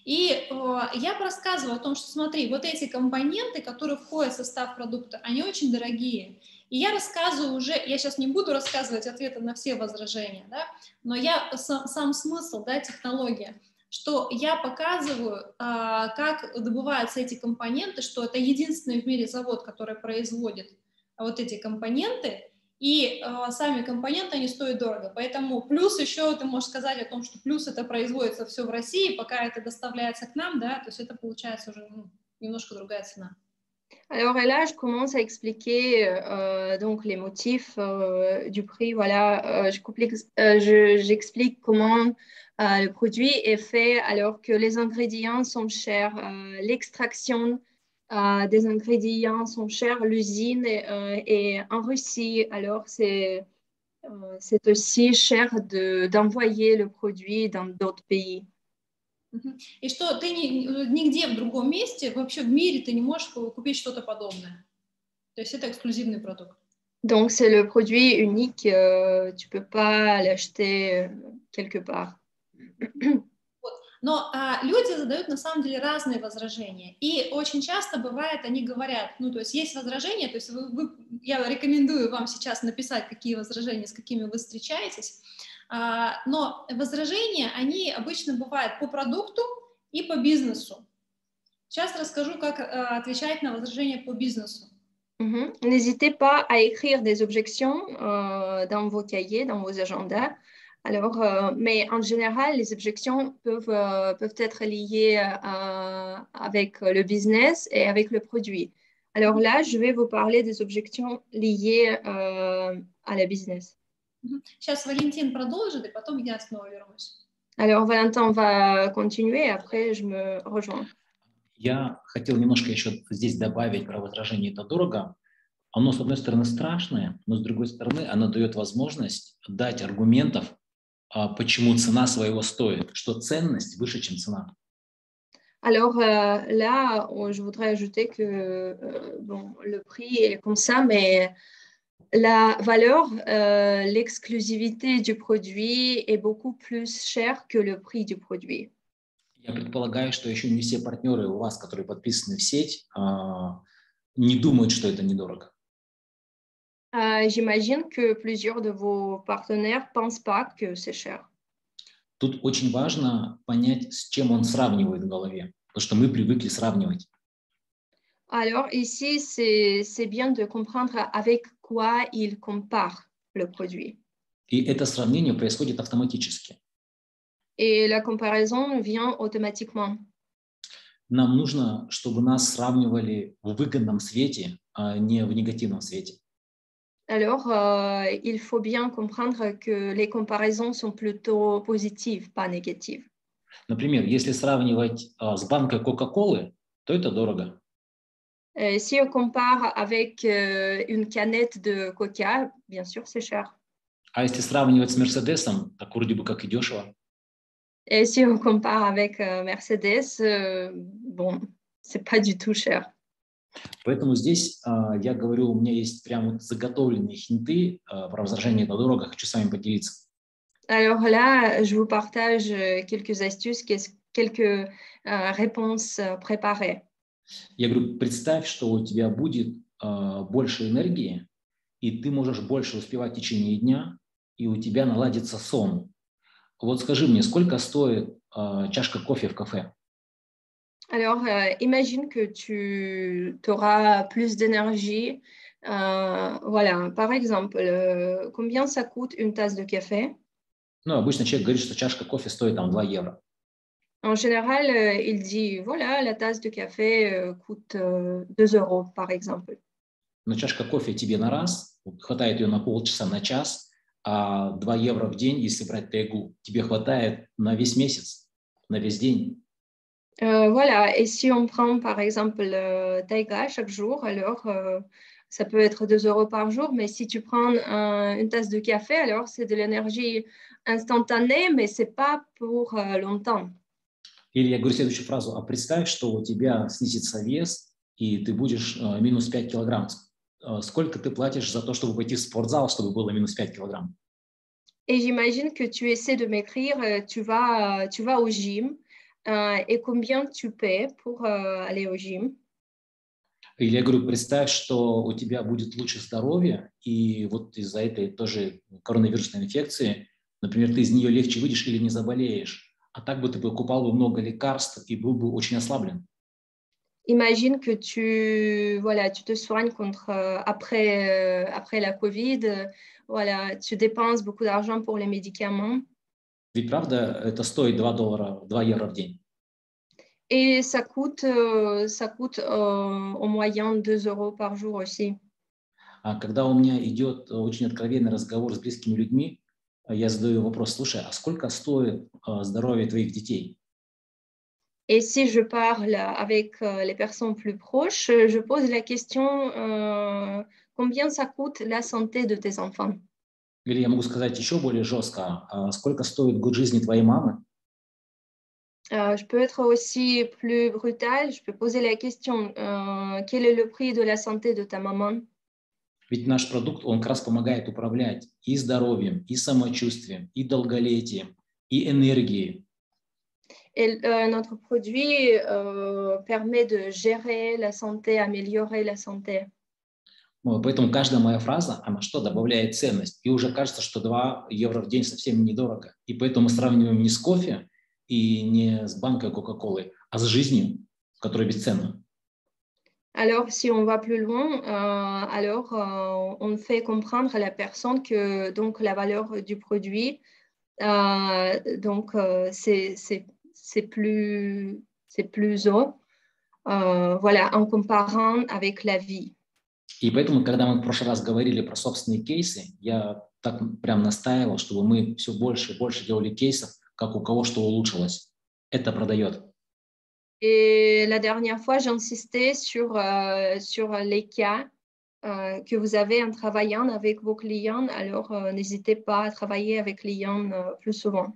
И я рассказываю о том, что смотри, вот эти компоненты, которые входят в состав продукта, они очень дорогие. И я рассказываю уже, я сейчас не буду рассказывать ответы на все возражения, да, но сам смысл, да, технология, что я показываю, как добываются эти компоненты, что это единственный в мире завод, который производит вот эти компоненты, и сами компоненты, они стоят дорого. Поэтому плюс еще ты можешь сказать о том, что плюс это производится все в России, пока это доставляется к нам, да, то есть это получается уже немножко другая цена. Alors, et là, je commence à expliquer donc les motifs du prix. Voilà, j'explique comment le produit est fait alors que les ingrédients sont chers, l'extraction des ingrédients sont chers, l'usine est en Russie, alors c'est aussi cher d'envoyer le produit dans d'autres pays. И что ты нигде в другом месте, вообще в мире ты не можешь купить что-то подобное. То есть это эксклюзивный продукт. Donc c'est le produit unique, tu peux pas l'acheter quelque part. Но люди задают на самом деле разные возражения. И очень часто бывает, они говорят, ну, то есть есть возражения, то есть я рекомендую вам сейчас написать, какие возражения, с какими вы встречаетесь. Но возражения, они обычно бывают по продукту и по бизнесу. Сейчас расскажу, как отвечать на возражения по бизнесу. N'hésitez pas à écrire des objections dans vos cahiers, dans vos agendas. Alors, mais en général, les objections peuvent être liées avec le business et avec le produit. Alors là, je vais vous parler des objections liées à la business. Сейчас Валентин продолжит, и потом я снова вернусь. Alors, Valentin va continuer, après je me rejoins. Я хотел немножко еще здесь добавить про возражение «это дорого». Оно, с одной стороны, страшное, но, с другой стороны, оно дает возможность дать аргументов, почему цена своего stoit, что ценность выше, чем цена. Alors là, je voudrais ajouter que bon, le prix est comme ça, mais la valeur, l'exclusivité du produit est beaucoup plus chère que le prix du produit. Я предполагаю, что еще не все партнеры у вас, которые подписаны в сеть, не думают, что это недорого. J'imagine que plusieurs de vos partenaires ne pensent pas que c'est cher. Тут очень важно понять, с чем он сравнивает в голове, потому что мы привыкли сравнивать. Alors ici, c'est bien de comprendre avec quoi il compare le produit. И это сравнение происходит автоматически. Et la comparaison vient automatiquement. Нам нужно, чтобы нас сравнивали в выгодном свете, а не в негативном свете. Alors, il faut bien comprendre que les comparaisons sont plutôt positives, pas négatives. Например, если сравнивать с банкой Кока-Колы, то это дорого. Si on compare avec une canette de Coca, bien sûr, c'est cher. А если сравнивать с Мерседесом, так вроде бы как и дешево. Et si on compare avec Mercedes, bon, c'est pas du tout cher. Поэтому здесь я говорю, у меня есть прям вот заготовленные хинты про возражение «это дорого», хочу с вами поделиться. Alors là, je vous partage quelques astuces, quelques réponses préparées. Я говорю, представь, что у тебя будет больше энергии, и ты можешь больше успевать в течение дня, и у тебя наладится сон. Вот скажи мне, сколько стоит чашка кофе в кафе? Alors, imagine que tu auras plus d'énergie. Voilà, par exemple, combien ça coûte une tasse de café? Ну, обычно человек говорит, что чашка кофе стоит там 2 евро. En général, il dit, voilà, la tasse de café coûte 2 euros, par exemple. Но чашка кофе тебе на раз, хватает ее на полчаса, на час, а 2 евро в день, если брать тайгу, тебе хватает на весь месяц, на весь день. Voilà, et si on prend par exemple Taiga chaque jour, alors ça peut être 2 euros par jour, mais si tu prends une tasse de café, alors c'est de l'énergie instantanée, mais ce n'est pas pour longtemps. Или я говорю следующую фразу, а представь, что у тебя снизится вес, и ты будешь минус 5 килограмм. Сколько ты платишь за то, чтобы пойти в спортзал, чтобы было минус 5 килограмм? Et j'imagine que tu essaies de m'écrire, tu vas au gym, et combien tu paies pour aller au gym? Или я говорю, представь, что у тебя будет лучше здоровье, и вот из-за этой тоже коронавирусной инфекции, например, ты из нее легче выйдешь или не заболеешь, а так бы ты покупал бы много лекарств и был бы очень ослаблен. Imagine que tu te soignes après la Covid, voilà, tu dépenses beaucoup d'argent pour les médicaments. Ведь правда, это стоит 2 евро в день. Et ça coûte en moyenne 2 euros par jour aussi. А когда у меня идет очень откровенный разговор с близкими людьми, я задаю вопрос, слушай, а сколько стоит здоровье твоих детей? Et si je parle avec les personnes plus proches, je pose la question, combien ça coûte la santé de tes enfants? Или я могу сказать еще более жестко, сколько стоит год жизни твоей мамы? Je peux être aussi plus brutale, je peux poser la question, quel est le prix de la santé de ta maman? Ведь наш продукт, он как раз помогает управлять и здоровьем, и самочувствием, и долголетием, и энергией. Et notre produit permet de gérer la santé, améliorer la santé. Поэтому каждая моя фраза, она что, добавляет ценность. И уже кажется, что 2 евро в день совсем недорого. И поэтому мы сравниваем не с кофе и не с банкой Кока-Колы, а с жизнью, которая бесценна. Alors, si on va plus loin, on fait comprendre à la personne que donc, la valeur du produit, c'est plus haut, voilà, en comparant avec la vie. И поэтому, когда мы в прошлый раз говорили про собственные кейсы, я так прям настаивал, чтобы мы все больше и больше делали кейсов, как у кого что улучшилось. Это продает. Et la dernière fois, j'insistais sur les cas que vous avez en travaillant avec vos clients. Alors, n'hésitez pas à travailler avec clients plus souvent.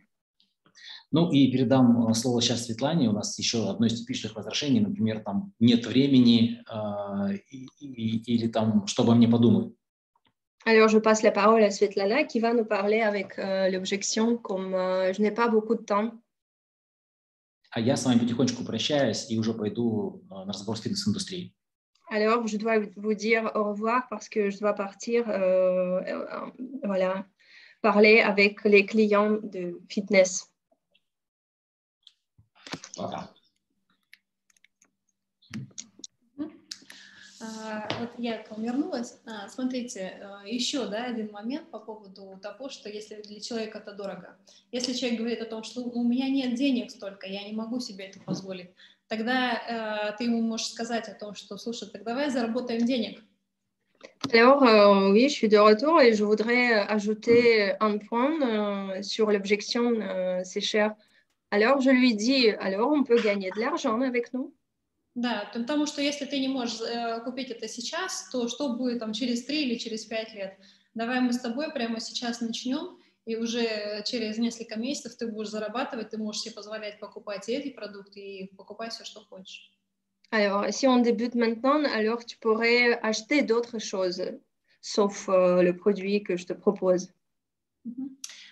Ну и передам слово сейчас Светлане. У нас еще одно из типичных возражений, например, там нет времени или там что обо мне подумают. Alors, je passe la parole à Svetlana qui va nous parler avec l'objection comme je n'ai pas beaucoup de temps. А я с вами потихонечку прощаюсь и уже пойду на разговор с фитнес-индустрией. Alors, je dois vous dire au revoir parce que je dois partir voilà, parler avec les clients de fitness. Пока. Вот я к вам вернулась. Смотрите, еще один момент по поводу того, что если для человека это дорого. Если человек говорит о том, что у меня нет денег столько, я не могу себе это позволить, тогда ты ему можешь сказать о том, что, слушай, так давай заработаем денег. Alors, oui, je suis de retour et je voudrais ajouter un point sur l'objection, c'est cher. Alors, je lui dis, alors on peut gagner de l'argent avec nous. Да, потому что если ты не можешь купить это сейчас, то что будет там через 3 или через 5 лет? Давай мы с тобой прямо сейчас начнем, и уже через несколько месяцев ты будешь зарабатывать, ты можешь себе позволять покупать эти продукты и покупать все, что хочешь. Alors, si on débute maintenant, alors tu pourrais acheter d'autres choses, sauf le produit que je te propose.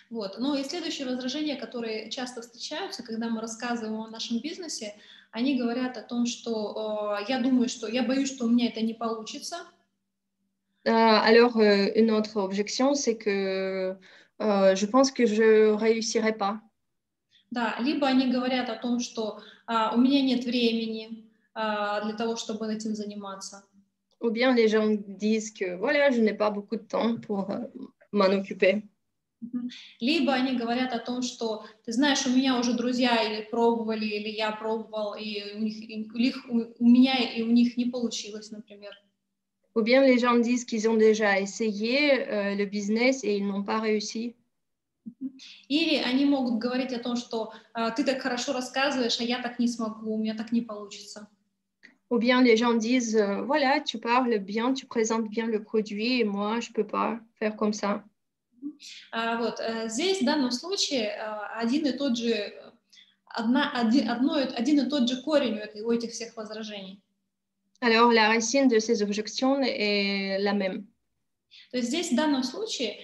Вот. Ну и следующее возражение, которые часто встречаются, когда мы рассказываем о нашем бизнесе, они говорят о том, что я думаю, что я боюсь, что у меня это не получится. Alors, une autre objection, c'est que je pense que je ne réussirai pas. Да, либо они говорят о том, что у меня нет времени для того, чтобы этим заниматься. Ou bien les gens disent que voilà, je n'ai pas beaucoup de temps pour m'en occuper. Либо они говорят о том, что, ты знаешь, у меня уже друзья или пробовали, или я пробовал, и у меня и у них не получилось, например. Ou bien les gens disent qu'ils ont déjà essayé le business et ils n'ont pas réussi. Или они могут говорить о том, что ты так хорошо рассказываешь, а я так не смогу, у меня так не получится. Ou bien les gens disent, voilà, tu parles bien, tu présentes bien le produit, et moi, je ne peux pas faire comme ça. Вот. Здесь, в данном случае, один и тот же корень у этих всех возражений. Alors, la racine de ces objections est la même. То есть здесь, в данном случае,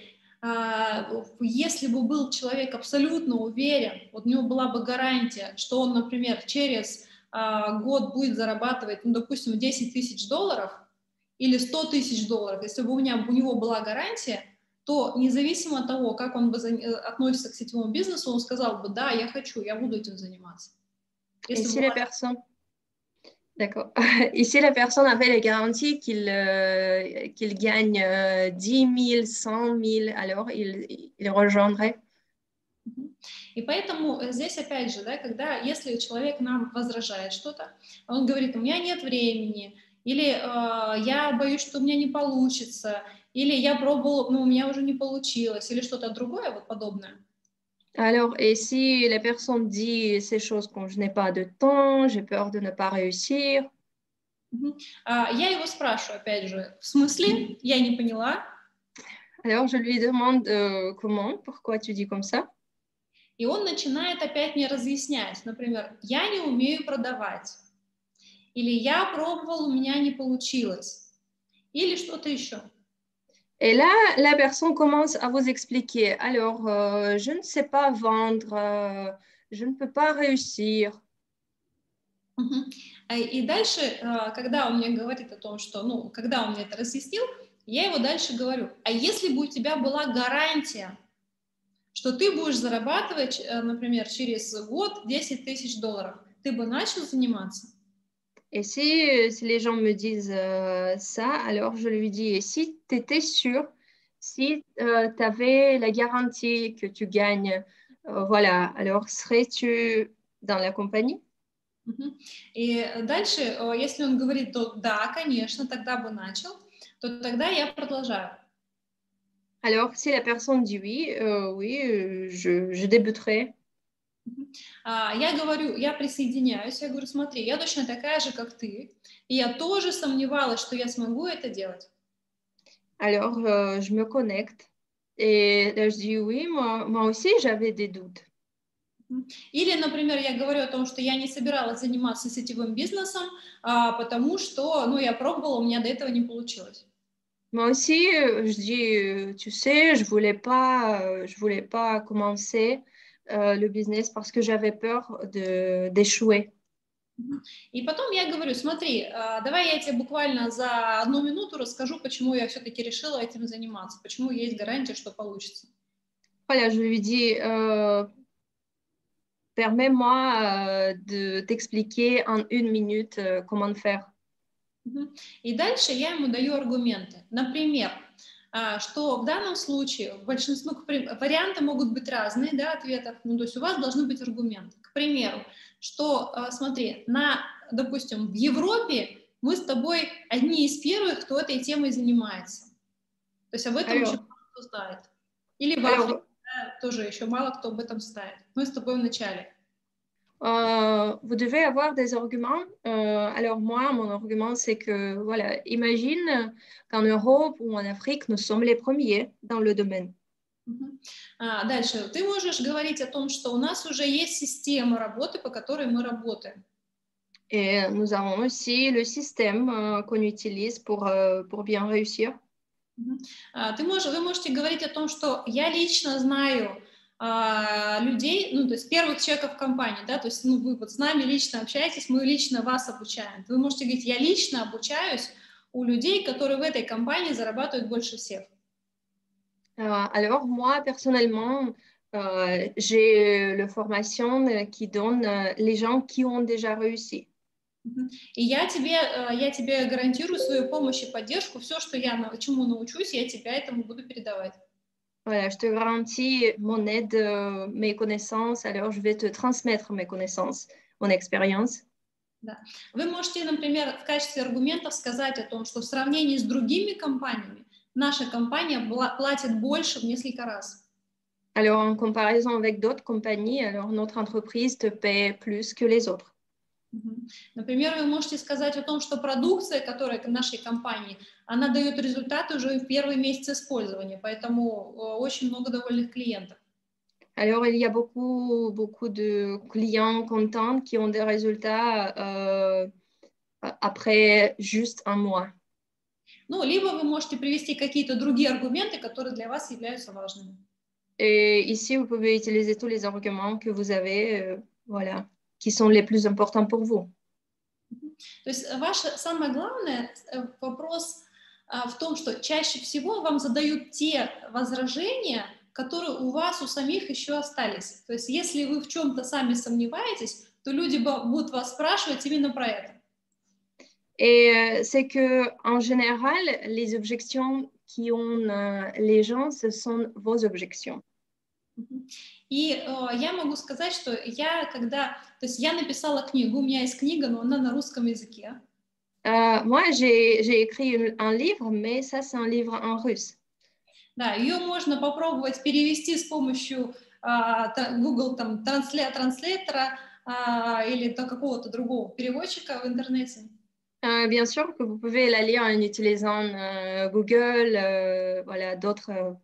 если бы был человек абсолютно уверен, вот у него была бы гарантия, что он, например, через год будет зарабатывать, ну, допустим, $10 000 или $100 000, если бы у него была гарантия, то независимо от того, как он бы относится к сетевому бизнесу, он сказал бы, да, я хочу, я буду этим заниматься. Et si la personne... D'accord. Et si la personne avait la garantie qu'il gagne 10 000, 100 000, alors il rejoindrait. И поэтому здесь, опять же, да, если человек нам возражает что-то, он говорит, у меня нет времени, или я боюсь, что у меня не получится, или я пробовал, но у меня уже не получилось, или что-то другое вот подобное. Alors, et si la personne dit ces choses comme je n'ai pas de temps, j'ai peur de ne pas réussir. Я его спрашиваю, опять же, в смысле? Я не поняла. Alors, je lui demande comment, pourquoi tu dis comme ça? И он начинает опять мне разъяснять. Например, я не умею продавать. Или я пробовал, у меня не получилось. Или что-то еще. Et là, la personne commence à vous expliquer. Alors, je ne sais pas vendre, je ne peux pas réussir. Мгм. И дальше, когда он мне говорит о том, что, ну, когда он мне это разъяснил, я его дальше говорю, а если бы у тебя была гарантия, что ты будешь зарабатывать, например, через год 10 тысяч долларов, ты бы начал заниматься? Et si les gens me disent ça, alors je lui dis, et si tu étais sûr, si tu avais la garantie que tu gagnes, voilà, alors serais-tu dans la compagnie? Мгм. И дальше, если он говорит, то да, конечно, тогда бы начал, то тогда я продолжаю. Alors, si la personne dit oui, oui, je débuterai. Я говорю, я присоединяюсь, я говорю, смотри, я точно такая же, как ты, и я тоже сомневалась, что я смогу это делать. Alors, je me connecte et là, je dis oui, moi aussi, j'avais des doutes. Или, например, я говорю о том, что я не собиралась заниматься сетевым бизнесом, потому что, ну, я пробовала, у меня до этого не получилось. Moi aussi, je dis, tu sais, je voulais pas commencer le business parce que j'avais peur d'échouer. И потом я говорю, смотри, давай я тебе буквально за 1 минуту расскажу, почему я все-таки решила этим заниматься, почему есть гарантия, что получится. Voilà, je lui dis, permets-moi de t'expliquer en 1 minute comment faire. И дальше я ему даю аргументы. Например, что в данном случае большинство, варианты могут быть разные, да, ответов, ну, то есть у вас должны быть аргументы. К примеру, что, смотри, допустим, в Европе мы с тобой одни из первых, кто этой темой занимается. То есть об этом еще мало кто знает. Или в Африке, да, тоже еще мало кто об этом знает. Мы с тобой в начале. Vous devez avoir des arguments. Alors moi, mon argument, c'est que, voilà, imagine qu'en Europe ou en Afrique, nous sommes les premiers dans le domaine. Дальше. Ты можешь говорить о том, что у нас уже есть система работы, по которой мы работаем. Et nous avons aussi le système qu'on utilise pour bien réussir. Вы можете говорить о том, что я лично знаю людей, ну, то есть первых человеков в компании, да, то есть, ну, вы вот с нами лично общаетесь, мы лично вас обучаем. Вы можете говорить, я лично обучаюсь у людей, которые в этой компании зарабатывают больше всех. Alors, moi, personnellement, j'ai la formation qui donne les gens qui ont déjà réussi. И я тебе гарантирую свою помощь и поддержку. Все, что я чему научусь, я тебя этому буду передавать. Voilà, je te garantis mon aide, mes connaissances. Alors, je vais te transmettre mes connaissances, mon expérience. Да. Вы можете, например, в качестве аргументов сказать о том, что в сравнении с другими компаниями наша компания платит больше в несколько раз. Alors, en comparaison avec d'autres compagnies, alors notre entreprise te paie plus que les autres. Например, вы можете сказать о том, что продукция, которая в нашей компании, она дает результаты уже в первый месяц использования, поэтому очень много довольных клиентов. Alors, il y a beaucoup de clients contents qui ont des résultats après juste 1 mois. Ну, lибо вы можете привести какие-то другие аргументы, которые для вас являются важными. Et ici, vous pouvez utiliser tous les arguments que vous avez, voilà, qui sont les plus importants pour vous. То есть самое главное вопрос в том, что чаще всего вам задают те возражения, которые у вас у самих еще остались. То есть если вы в чем-то сами сомневаетесь, то люди будут вас спрашивать именно про это. Et c'est que en général, les objections qui ont les gens, ce sont vos objections. И я могу сказать, что то есть я написала книгу, у меня есть книга, но она на русском языке. Moi, j'ai écrit un livre, mais ça, c'est un livre en russe. Да, ее можно попробовать перевести с помощью Google там, транслейтера или какого-то другого переводчика в интернете. Bien sûr que vous pouvez la lire en utilisant Google, voilà, d'autres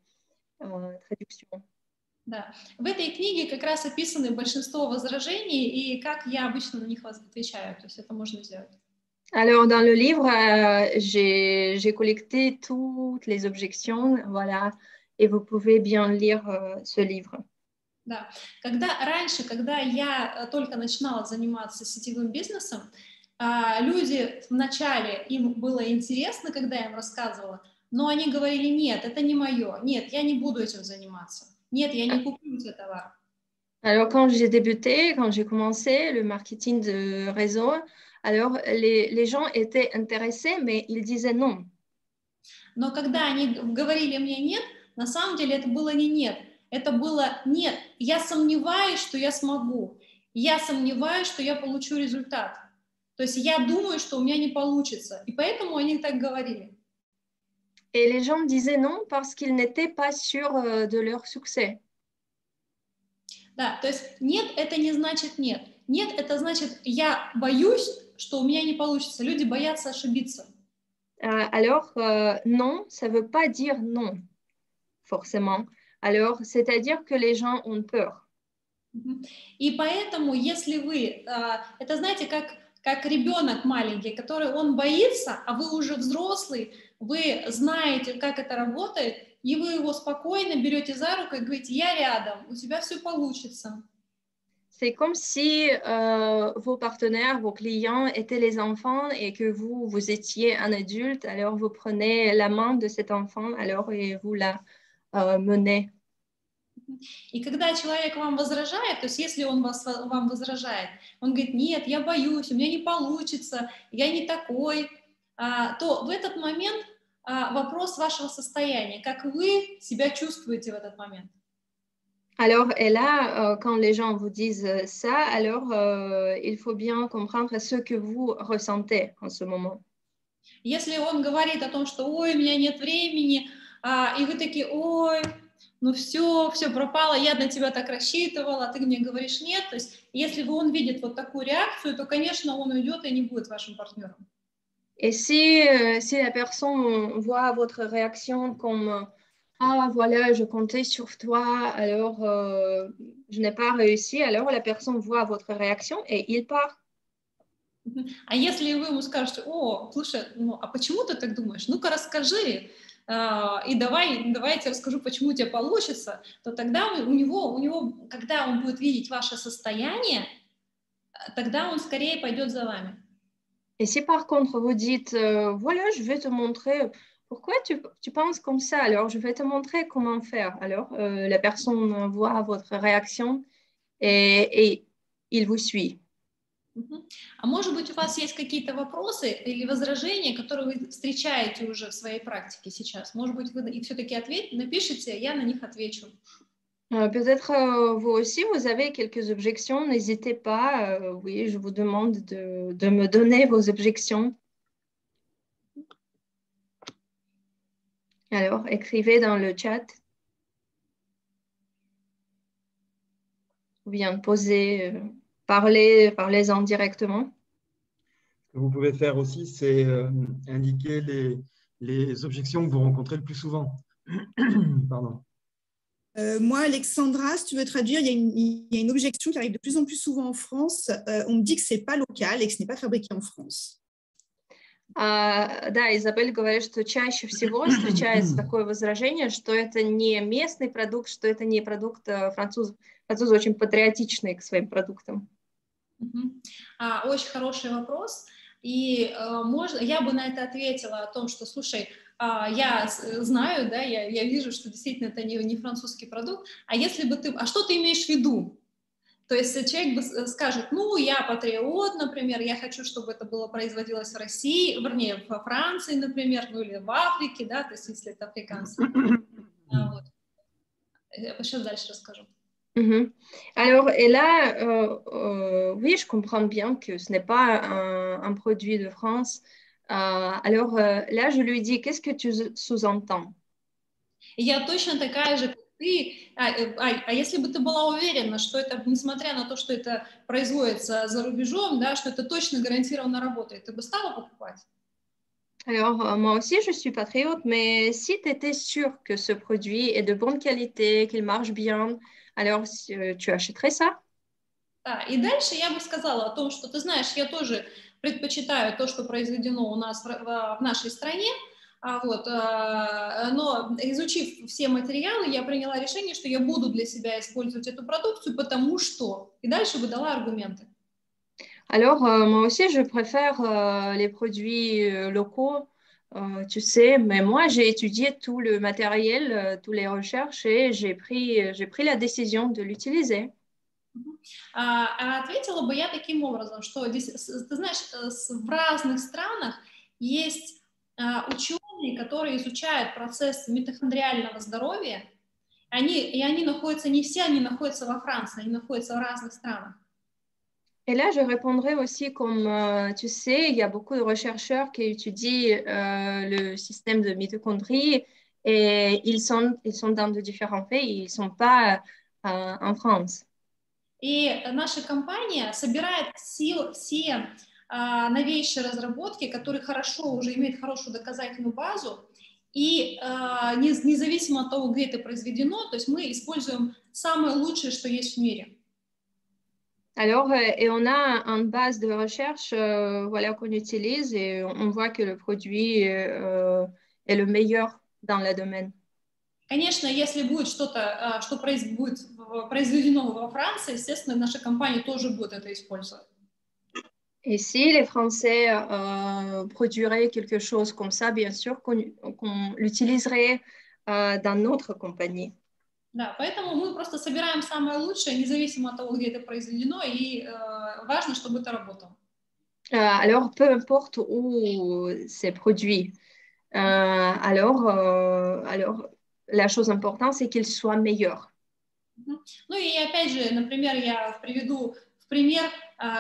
traductions. Да. В этой книге как раз описаны большинство возражений и как я обычно на них отвечаю. То есть это можно сделать. Alors, dans le livre, j'ai collecté toutes les objections, voilà, et vous pouvez bien lire ce livre. Да. Раньше, когда я только начинала заниматься сетевым бизнесом, люди вначале, им было интересно, когда я им рассказывала, но они говорили, нет, это не мое, нет, я не буду этим заниматься, нет, я не куплю у тебя товар. Alors, quand j'ai débuté, quand j'ai commencé le marketing de réseau, alors les gens étaient intéressés, mais ils disaient non. Но когда они говорили мне нет, на самом деле это было не нет. Это было нет, я сомневаюсь, что я смогу. Я сомневаюсь, что я получу результат. То есть я думаю, что у меня не получится. И поэтому они так говорили. Et les gens disaient non parce qu'ils n'étaient pas sûrs de leur succès. Да, то есть нет, это не значит нет. Нет, это значит я боюсь, что у меня не получится. Люди боятся ошибиться. Alors, non, ça ne veut pas dire non, forcément. Alors, c'est-à-dire que les gens ont peur. И поэтому, если вы, это знаете, как ребенок маленький, который он боится, а вы уже взрослый, вы знаете, как это работает, и вы его spokojно берете за руку и говорите, я рядом, у тебя все получится. C'est comme si vos partenaires, vos clients étaient les enfants et que vous étiez un adulte, alors vous prenez la main de cet enfant alors, et vous la menez. И когда человек вам возражает, то есть если он вам возражает, он говорит, нет, я боюсь, у меня не получится, я не такой, то в этот момент вопрос вашего состояния, как вы себя чувствуете в этот момент. Alors, et là, quand les gens vous disent ça, alors il faut bien comprendre ce que vous ressentez en ce moment. Если он говорит о том, что ой, у меня нет времени, и вы такие, ой, ну все пропало, я на тебя так рассчитывала, а ты мне говоришь нет. То есть если он видит вот такую реакцию, то, конечно, он уйдет и не будет вашим партнером. Et si la personne voit votre réaction comme ah voilà, je comptais sur toi, alors je n'ai pas réussi, alors la personne voit votre réaction et il part. А если вы ему скажете, о, слушай, ну, а почему ты так думаешь? Ну-ка расскажи, и давай я тебе расскажу, почему у тебя получится, то тогда у него, когда он будет видеть ваше состояние, тогда он скорее пойдет за вами. Et si par contre vous dites, voilà, je vais te montrer, pourquoi tu penses comme ça, alors je vais te montrer comment faire. Alors la personne voit votre réaction et il vous suit. А может быть, у вас есть какие-то вопросы или возражения, которые вы встречаете уже в своей практике сейчас? Может быть, вы их все-таки напишите, я на них отвечу. Peut-être vous aussi, vous avez quelques objections. N'hésitez pas. Oui, je vous demande de me donner vos objections. Alors, écrivez dans le chat. Ou bien posez, parlez-en directement. Ce que vous pouvez faire aussi, c'est indiquer les objections que vous rencontrez le plus souvent. Pardon. Moi, Alexandra, si tu veux traduire, il y a une objection qui arrive de plus en plus souvent en France. On me dit que ce n'est pas local et que ce n'est pas fabriqué en France. Да, Изабель говорит, что чаще всего встречается такое возражение, что это не местный продукт, что это не продукт французов. Французы очень патриотичные к своим продуктам. Очень хороший вопрос. И я бы на это ответила о том, что, слушай, я знаю, да, я вижу, что действительно это не французский продукт, а что ты имеешь в виду? То есть человек скажет, ну, я патриот, например, я хочу, чтобы это производилось в России, вернее, во Франции, например, ну, или в Африке, да, то есть если это африканцы. Вот. Сейчас дальше расскажу. Alors, et là, oui, je comprends bien que ce n'est pas un produit de France. Alors, là, je lui dis, qu'est-ce que tu sous-entends? Я точно такая же, как ты. А если бы ты была уверена, что это, несмотря на то, что это производится за рубежом, да, что это точно гарантированно работает, ты бы стала покупать? Alors, moi aussi, je suis patriote, mais si tu étais sûre que ce produit est de bonne qualité, qu'il marche bien, alors tu achèterais ça? Да, и дальше я бы сказала о том, что, ты знаешь, я тоже предпочитаю то, что произведено у нас в нашей стране. Но изучив все материалы, я приняла решение, что я буду для себя использовать эту продукцию, потому что... И дальше выдала аргументы. Alors, moi aussi, je préfère les produits locaux, tu sais, mais moi, j'ai étudié tout le matériel, toutes les recherches et j'ai pris la décision de l'utiliser. Ответила бы я таким образом, что, ты знаешь, в разных странах есть ученые, которые изучают процесс митохондриального здоровья, и они находятся, не все они находятся во Франции, они находятся в разных странах. Et là, je répondrai aussi comme, tu sais, il y a beaucoup de chercheurs qui étudient le système de mitochondrie et ils sont dans de différents pays, ils ne sont pas en France. И наша компания собирает все новейшие разработки, которые уже имеют хорошую доказательную базу, и независимо от того, где это произведено, то есть мы используем самое лучшее, что есть в мире. Alors, et on a une base de recherche voilà, qu'on utilise et on voit que le produit est le meilleur dans le domaine. Конечно, если будет что-то, что будет произведено во Франции, естественно, наша компания тоже будет это использовать. Et si les Français produiraient quelque chose comme ça, bien sûr qu'on l'utiliserait dans notre compagnie. Да, поэтому мы просто собираем самое лучшее, независимо от того, где это произведено, и важно, чтобы это работало. Alors, peu importe où c'est produit. Alors, la chose importante, c'est qu'il soit meilleur. Ну и опять же, например, я приведу в пример,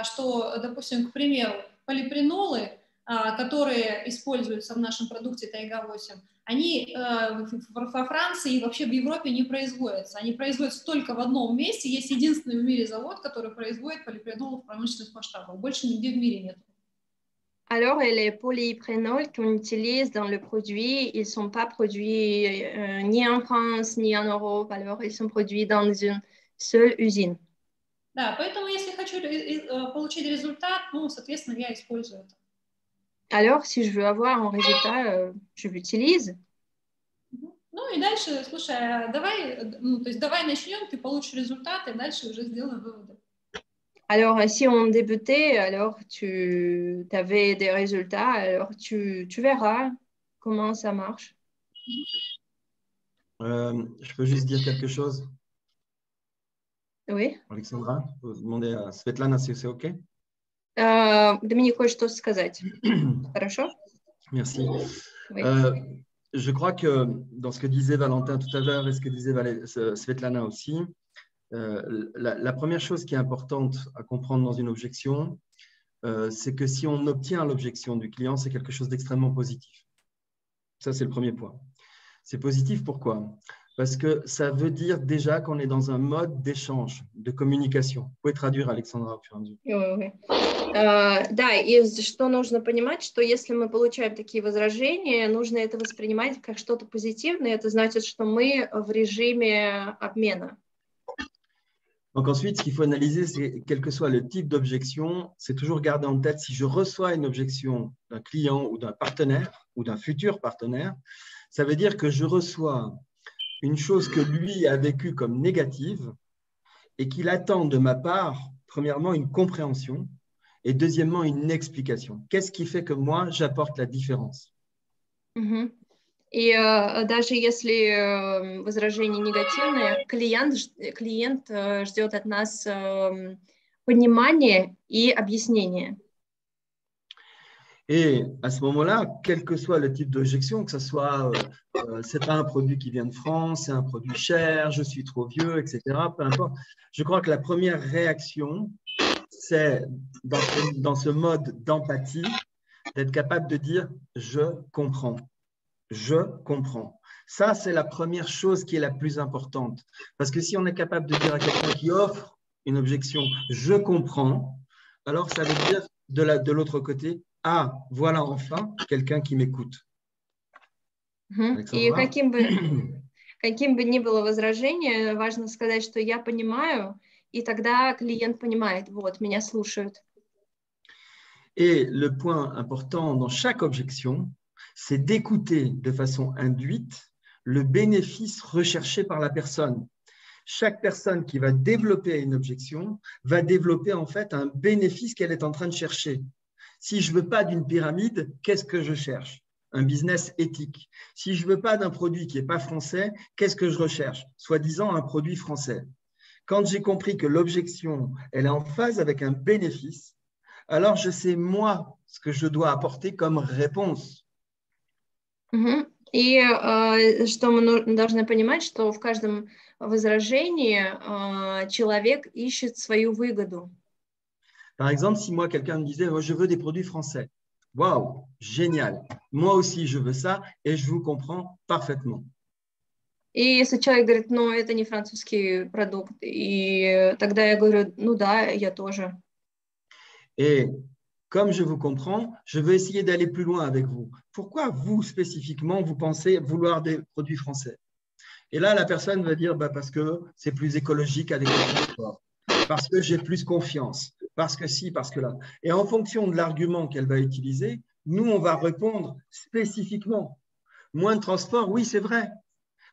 что, допустим, к примеру, полипренолы, которые используются в нашем продукте Тайга-8, они во Франции и вообще в Европе не производятся. Они производятся только в одном месте. Есть единственный в мире завод, который производит полипренолы в промышленных масштабах. Больше нигде в мире нет. Alors, les polyprénols qu'on utilise dans le produit, ils ne sont pas produits ni en France, ni en Europe. Alors, ils sont produits dans une seule usine. Да, поэтому если хочу получить результат, ну, соответственно, я использую это. Alors, si je veux avoir un résultat, je l'utilise. Ну и дальше, слушай, давай начнем, ты получишь результат, и дальше уже сделаем выводы. Alors, si on débutait, alors tu avais des résultats, alors tu verras comment ça marche. Je peux juste dire quelque chose? Oui. Alexandra, vous demandez à Svetlana si c'est OK? Доминик хочет что сказать. Хорошо? Merci. Oui. Je crois que dans ce que disait Valentin tout à l'heure et ce que disait Svetlana aussi, la première chose qui est importante à comprendre dans une objection, c'est que si on obtient l'objection du client, c'est quelque chose d'extrêmement positif. Ça, c'est le premier point. C'est positif, pourquoi? Parce que ça veut dire déjà qu'on est dans un mode d'échange, de communication. Vous pouvez traduire, Alexandra, au fur et à mesure. Да, и что нужно понимать, что если мы получаем такие возражения, нужно это воспринимать как что-то позитивное. Это значит, что мы в режиме обмена. Donc ensuite, ce qu'il faut analyser, c'est quel que soit le type d'objection, c'est toujours garder en tête si je reçois une objection d'un client ou d'un partenaire ou d'un futur partenaire, ça veut dire que je reçois une chose que lui a vécue comme négative et qu'il attend de ma part, premièrement, une compréhension et deuxièmement, une explication. Qu'est-ce qui fait que moi, j'apporte la différence? И даже если возражение негативное, клиент ждет от нас понимания и объяснения. Et à ce moment-là, quel que soit le type d'objection, que ce soit c'est pas un produit qui vient de France, c'est un produit cher, je suis trop vieux, etc., peu importe, je crois que la première réaction, c'est dans ce mode d'empathie, d'être capable de dire « je comprends ». Je comprends. Ça, c'est la première chose qui est la plus importante. Parce que si on est capable de dire à quelqu'un qui offre une objection « je comprends », alors ça veut dire de l'autre côté « ah, voilà enfin quelqu'un qui m'écoute ». И каким бы ни было возражение, важно сказать, что я понимаю, и тогда клиент понимает, вот, меня слушают. Et le point important dans chaque objection, c'est d'écouter de façon induite le bénéfice recherché par la personne. Chaque personne qui va développer une objection va développer en fait un bénéfice qu'elle est en train de chercher. Si je ne veux pas d'une pyramide, qu'est-ce que je cherche? Un business éthique. Si je ne veux pas d'un produit qui n'est pas français, qu'est-ce que je recherche? Soi-disant un produit français. Quand j'ai compris que l'objection, elle est en phase avec un bénéfice, alors je sais moi ce que je dois apporter comme réponse. И что мы должны понимать, что в каждом возражении человек ищет свою выгоду. Par exemple, si moi, quelqu'un me disait « je veux des produits français ». Waouh, génial. Moi aussi, je veux ça et je vous comprends parfaitement. И если человек говорит, ну, это не французский продукт, и тогда я говорю, ну да, я тоже. Et comme je vous comprends, je veux essayer d'aller plus loin avec vous. Pourquoi vous, spécifiquement, vous pensez vouloir des produits français? Et là, la personne va dire bah, parce que c'est plus écologique avec le transport, parce que j'ai plus confiance, parce que si, parce que là. Et en fonction de l'argument qu'elle va utiliser, nous, on va répondre spécifiquement. Moins de transport, oui, c'est vrai.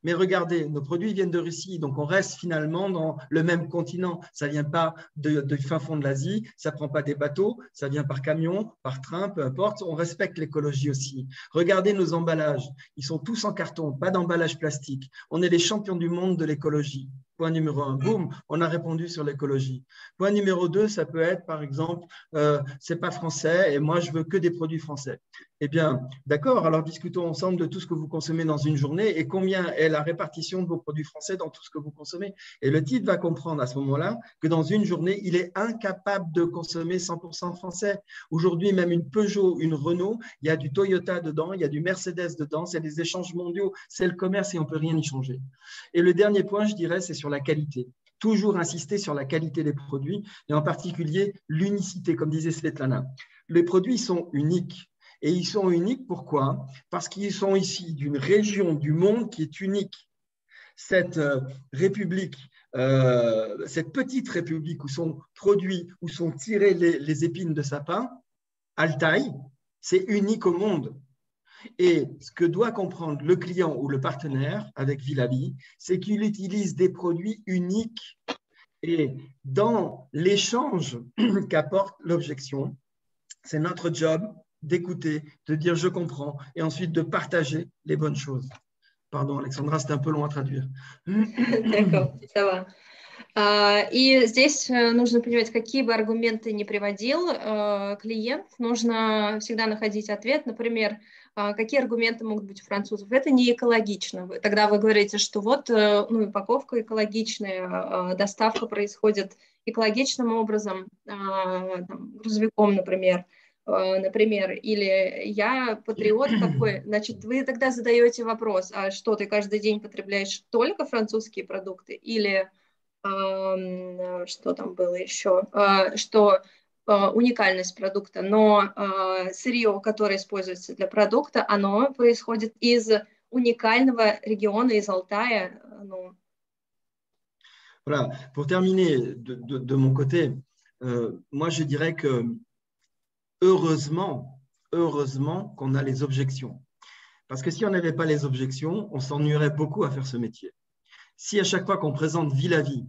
Mais regardez, nos produits viennent de Russie, donc on reste finalement dans le même continent. Ça ne vient pas du fin fond de l'Asie, ça ne prend pas des bateaux, ça vient par camion, par train, peu importe. On respecte l'écologie aussi. Regardez nos emballages, ils sont tous en carton, pas d'emballage plastique. On est les champions du monde de l'écologie. Point numéro 1, boum, on a répondu sur l'écologie. Point numéro 2, ça peut être, par exemple, c'est pas français et moi, je veux que des produits français. Eh bien, d'accord, alors discutons ensemble de tout ce que vous consommez dans une journée et combien est la répartition de vos produits français dans tout ce que vous consommez. Et le type va comprendre à ce moment-là que dans une journée, il est incapable de consommer 100% français. Aujourd'hui, même une Peugeot, une Renault, il y a du Toyota dedans, il y a du Mercedes dedans, c'est des échanges mondiaux, c'est le commerce et on ne peut rien y changer. Et le dernier point, je dirais, c'est sur la qualité. Toujours insister sur la qualité des produits et en particulier l'unicité, comme disait Svetlana. Les produits sont uniques. Et ils sont uniques, pourquoi? Parce qu'ils sont ici d'une région du monde qui est unique. Cette république, cette petite république où sont produits, où sont tirées les épines de sapin, Altaï, c'est unique au monde. Et ce que doit comprendre le client ou le partenaire avec Villaby, c'est qu'il utilise des produits uniques. Et dans l'échange qu'apporte l'objection, c'est notre job d'écouter, de dire je comprends et ensuite de partager les bonnes choses. Pardon, Alexandra, c'était un peu long à traduire. D'accord, ça va. И здесь нужно понимать, какие бы аргументы ни приводил клиент, нужно всегда находить ответ. Например, какие аргументы могут быть у французов? Это не экологично. Тогда вы говорите, что вот упаковка экологичная, доставка происходит экологичным образом, грузовиком, например, или я патриот такой, значит, вы тогда задаете вопрос, а что, ты каждый день потребляешь только французские продукты, или что там было еще, что уникальность продукта, но сырье, которое используется для продукта, оно происходит из уникального региона, из Алтая. Voilà, pour terminer de mon côté, moi je dirais que heureusement qu'on a les objections. Parce que si on n'avait pas les objections, on s'ennuierait beaucoup à faire ce métier. Si à chaque fois qu'on présente Villaby,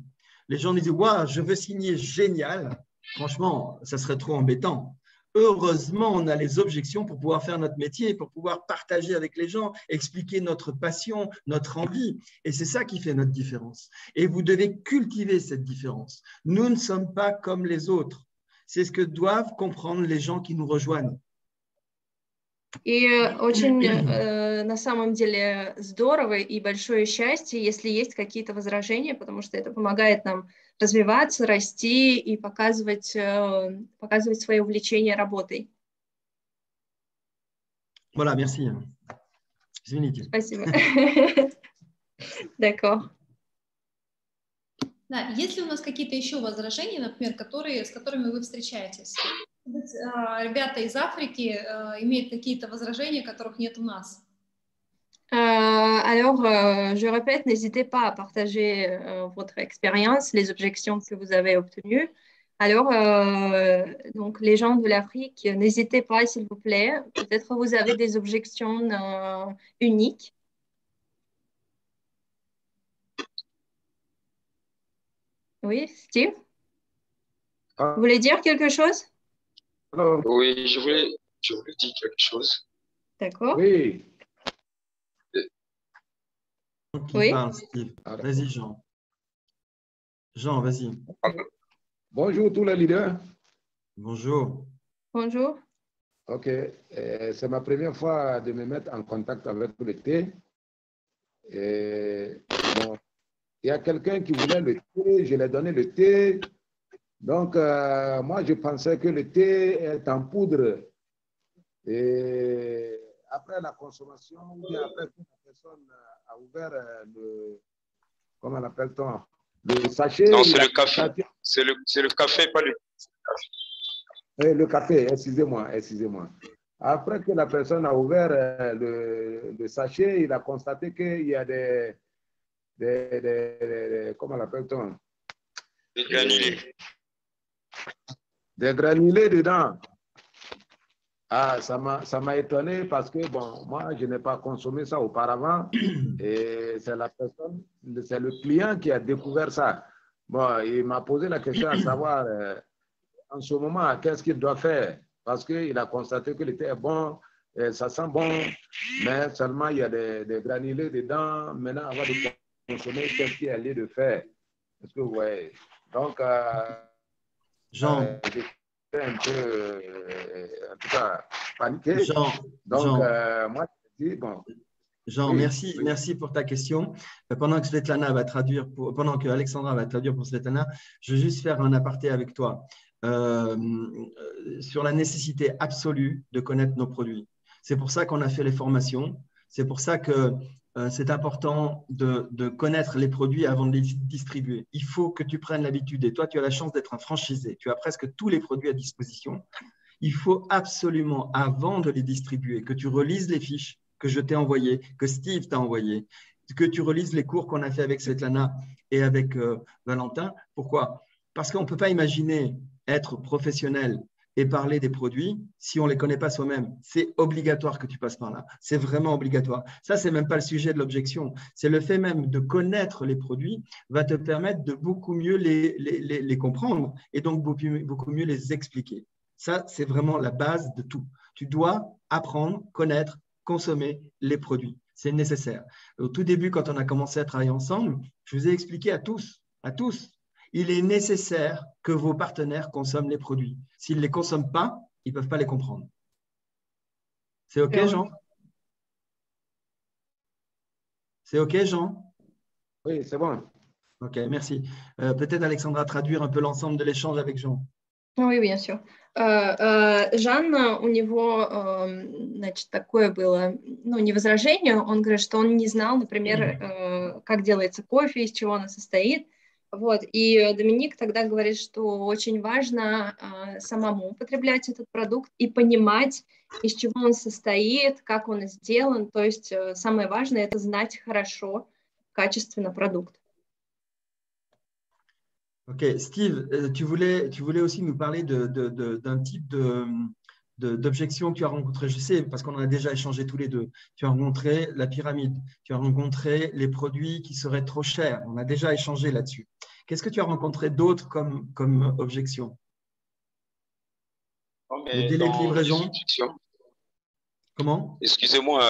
les gens disent « Waouh, je veux signer, génial », franchement, ça serait trop embêtant. Heureusement, on a les objections pour pouvoir faire notre métier, pour pouvoir partager avec les gens, expliquer notre passion, notre envie. Et c'est ça qui fait notre différence. Et vous devez cultiver cette différence. Nous ne sommes pas comme les autres. C'est ce que doivent comprendre les gens qui nous rejoignent. И очень на самом деле здорово и большое счастье, если есть какие-то возражения, потому что это помогает нам развиваться, расти и показывать свое увлечение работой. Voilà, merci. Извините. Спасибо. D'accord. Да, есть ли у нас какие-то еще возражения, например, с которыми вы встречаетесь? Ребята из Африки имеют какие-то возражения, которых нет у нас? Alors, je répète, n'hésitez pas à partager votre expérience, les objections que vous avez obtenues. Alors, donc, les gens de l'Afrique, n'hésitez pas, s'il vous plaît. Peut-être vous avez des objections uniques. Oui, Steve? Vous voulez dire quelque chose? Oui, je voulais dire quelque chose. D'accord. Oui. Qui Oui. parle, Steve? Vas-y, Jean. Jean, vas-y. Bonjour tous les leaders. Bonjour. Bonjour. Ok, c'est ma première fois de me mettre en contact avec le thé. Et, bon, il y a quelqu'un qui voulait le thé, je lui ai donné le thé. Donc, moi, je pensais que le thé est en poudre. Et après la consommation, ou bien après que la personne a ouvert le, comment l'appelle-t-on, le sachet. Non, c'est le café. C'est le café, pas le café. Le café, excusez-moi. Après que la personne a ouvert le sachet, il a constaté qu'il y a des comment l'appelle-t-on? Des granulés. Des granulés dedans. Ah, ça m'a étonné parce que, bon, moi, je n'ai pas consommé ça auparavant et c'est la personne, c'est le client qui a découvert ça. Bon, il m'a posé la question à savoir, en ce moment, qu'est-ce qu'il doit faire? Parce qu'il a constaté que le thé est bon, et ça sent bon, mais seulement il y a des granulés dedans. Maintenant, avant de consommer, qu'est-ce qu'il y a lieu de faire? Est-ce que vous voyez? Donc, Jean. j'étais un peu, en tout cas, paniqué. Jean, donc, moi, je dis, bon. Jean, oui, merci, oui. Merci pour ta question. Pendant que Svetlana va traduire, pendant que Alexandra va traduire pour Svetlana, je vais juste faire un aparté avec toi sur la nécessité absolue de connaître nos produits. C'est pour ça qu'on a fait les formations. C'est pour ça que c'est important de connaître les produits avant de les distribuer. Il faut que tu prennes l'habitude. Et toi, tu as la chance d'être un franchisé. Tu as presque tous les produits à disposition. Il faut absolument, avant de les distribuer, que tu relises les fiches que je t'ai envoyées, que Steve t'a envoyées, que tu relises les cours qu'on a fait avec Svetlana et avec Valentin. Pourquoi? Parce qu'on ne peut pas imaginer être professionnel et parler des produits si on ne les connaît pas soi-même. C'est obligatoire que tu passes par là. C'est vraiment obligatoire. Ça, ce n'est même pas le sujet de l'objection. C'est le fait même de connaître les produits va te permettre de beaucoup mieux les comprendre et donc beaucoup mieux les expliquer. Ça, c'est vraiment la base de tout. Tu dois apprendre, connaître, consommer les produits. C'est nécessaire. Au tout début, quand on a commencé à travailler ensemble, je vous ai expliqué à tous, il est nécessaire que vos partenaires consomment les produits. S'ils ne les consomment pas, ils ne peuvent pas les comprendre. C'est OK, Jean? C'est OK, Jean? Oui, c'est bon. OK, merci. Peut-être Alexandra traduire un peu l'ensemble de l'échange avec Jean. Oui, bien sûr. Жан, у него, значит, такое было, ну, не возражение, он говорит, что он не знал, например, как делается кофе, из чего оно состоит. Вот. И Доминик тогда говорит, что очень важно самому употреблять этот продукт и понимать, из чего он состоит, как он сделан. То есть самое важное – это знать хорошо, качественно продукт. Ok, Steve, tu voulais aussi nous parler d'un type d'objection que tu as rencontré. Je sais, parce qu'on en a déjà échangé tous les deux. Tu as rencontré la pyramide, tu as rencontré les produits qui seraient trop chers. On a déjà échangé là-dessus. Qu'est-ce que tu as rencontré d'autre comme objection? Le délai de livraison. Comment? Excusez-moi,